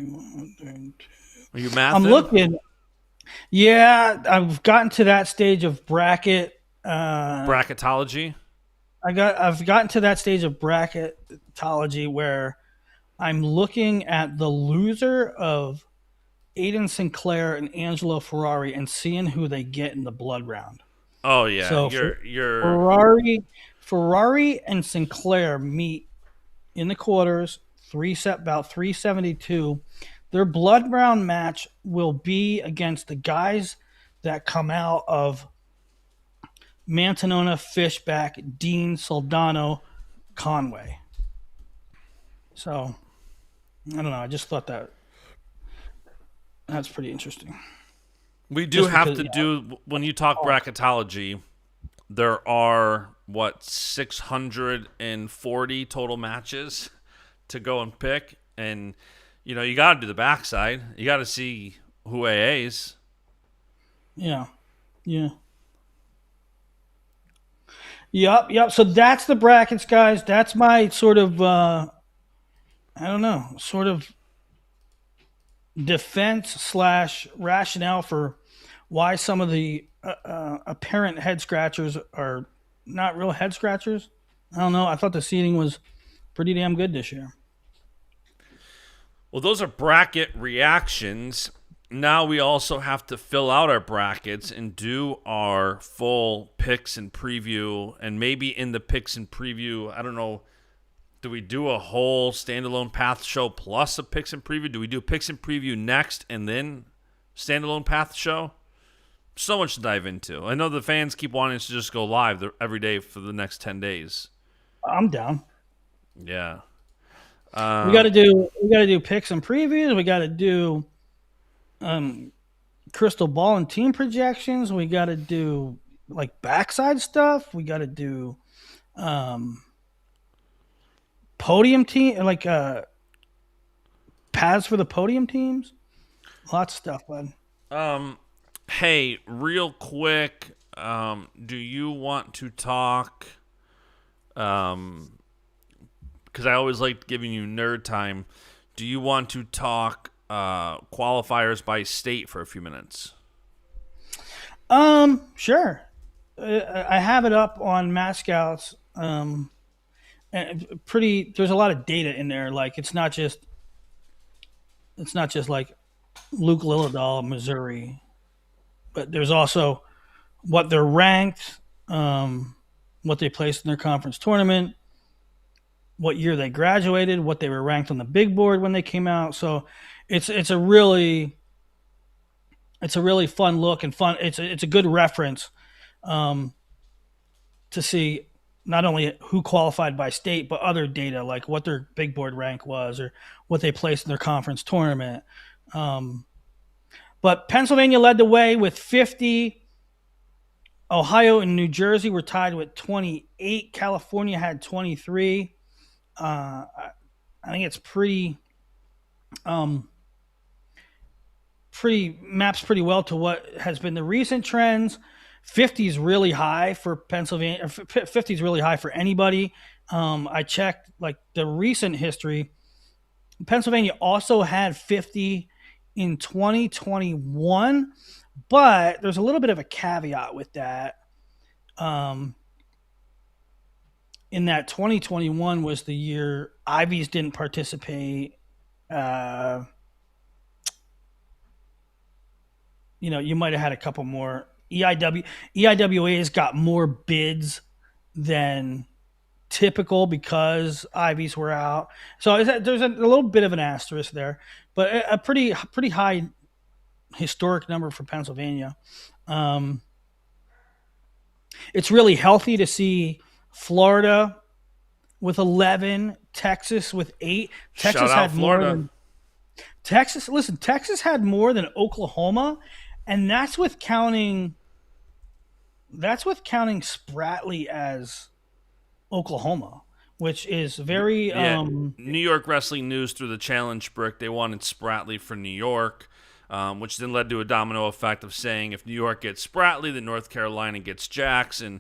Are you mathing? I'm looking. Yeah, I've gotten to that stage of bracket. Bracketology? I've gotten to that stage of bracketology where I'm looking at the loser of Aiden Sinclair and Angelo Ferrari and seeing who they get in the blood round. Oh yeah, so you're Ferrari and Sinclair meet in the quarters, about 372. Their blood round match will be against the guys that come out of Mantanona, Fishback, Dean, Soldano, Conway. So I don't know. I just thought that's pretty interesting. We do Just have because, to do, when you talk bracketology, there are, what, 640 total matches to go and pick. And, you got to do the backside. You got to see who AAs. yeah, yeah. Yep. So that's the brackets, guys. That's my sort of, I don't know, sort of defense slash rationale for why some of the apparent head scratchers are not real head scratchers. I don't know. I thought the seating was pretty damn good this year. Well, those are bracket reactions. Now we also have to fill out our brackets and do our full picks and preview. And maybe in the picks and preview, I don't know, do we do a whole standalone path show plus a picks and preview? Do we do picks and preview next and then standalone path show? So much to dive into. I know the fans keep wanting us to just go live every day for the next 10 days. I'm down. Yeah. We got to do picks and previews. We got to do crystal ball and team projections. We got to do like backside stuff. We got to do podium team, like paths for the podium teams. Lots of stuff, bud. Hey, real quick, do you want to talk? Because I always liked giving you nerd time. Do you want to talk qualifiers by state for a few minutes? Sure. I have it up on Mass Scouts. And pretty. There's a lot of data in there. Like it's not just like Luke Lilladall, Missouri, but there's also what they're ranked, what they placed in their conference tournament, what year they graduated, what they were ranked on the big board when they came out. So it's a really fun look and fun. It's a good reference to see not only who qualified by state, but other data like what their big board rank was or what they placed in their conference tournament. But Pennsylvania led the way with 50. Ohio and New Jersey were tied with 28. California had 23. I think it's um, maps pretty well to what has been the recent trends. 50 is really high for Pennsylvania. 50 is really high for anybody. I checked like the recent history. Pennsylvania also had 50 in 2021, but there's a little bit of a caveat with that. Um, in that 2021 was the year Ivies didn't participate. Uh, you might have had a couple more EIWA's got more bids than typical because Ivies were out. So there's a little bit of an asterisk there, but a pretty high historic number for Pennsylvania. Um, it's really healthy to see Florida with 11, Texas with 8. Shout out Florida. Texas had more than Oklahoma, and that's with counting Spratly as Oklahoma, which is very New York Wrestling News through the challenge brick. They wanted Spratley for New York, which then led to a domino effect of saying if New York gets Spratley, then North Carolina gets Jackson.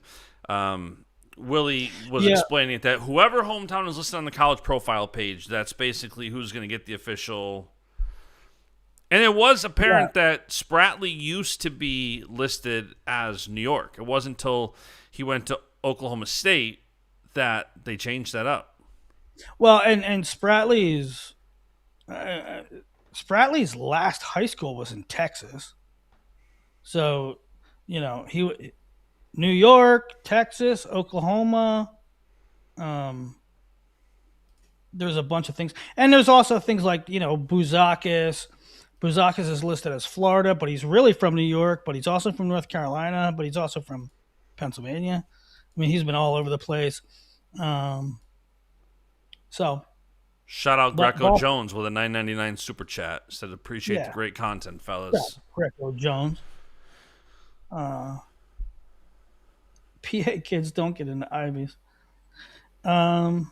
Willie was explaining that whoever hometown is listed on the college profile page, that's basically who's going to get the official. And it was apparent that Spratley used to be listed as New York. It wasn't until he went to Oklahoma State that they changed that up. Well, and Spratley's last high school was in Texas, so he New York, Texas, Oklahoma. There's a bunch of things, and there's also things like Bouzakis. Bouzakis is listed as Florida, but he's really from New York. But he's also from North Carolina. But he's also from Pennsylvania. I mean, he's been all over the place. Um, so, Shout out but Greco golf, Jones with a $9.99 super chat. Said appreciate the yeah, great content, yeah, fellas. Greco Jones. Uh, PA kids don't get into Ivies. Um,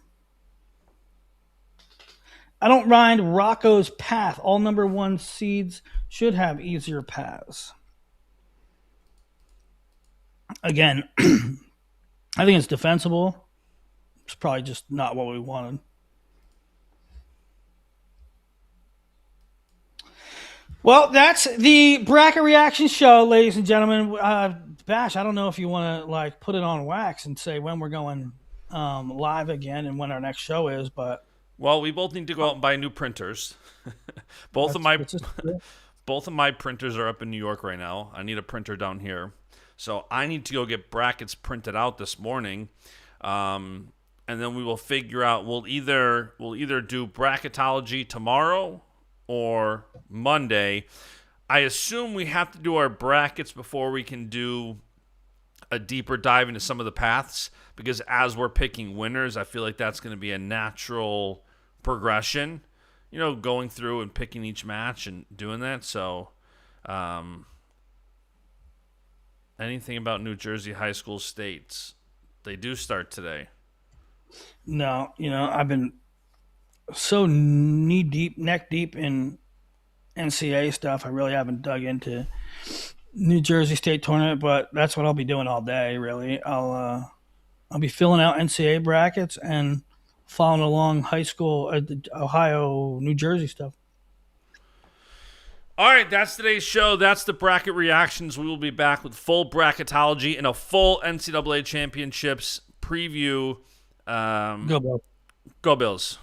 I don't mind Rocco's path. All number one seeds should have easier paths. Again, I think it's defensible. It's probably just not what we wanted. Well, that's the bracket reaction show, ladies and gentlemen. Bash, I don't know if you want to like put it on wax and say when we're going live again and when our next show is, but Well, we both need to go out and buy new printers. both of that's my it's just both of my printers are up in New York right now. I need a printer down here, so I need to go get brackets printed out this morning, and then we will figure out. We'll either do bracketology tomorrow or Monday. I assume we have to do our brackets before we can do a deeper dive into some of the paths, because as we're picking winners, I feel like that's going to be a natural progression, going through and picking each match and doing that. So, anything about New Jersey high school states? They do start today. no. I've been so knee deep, neck deep in NCAA stuff. I really haven't dug into New Jersey State tournament, but that's what I'll be doing all day. Really, I'll be filling out NCAA brackets and following along high school, Ohio, New Jersey stuff. All right, that's today's show. That's the bracket reactions. We will be back with full bracketology and a full NCAA championships preview. Go, Bill. Go Bills.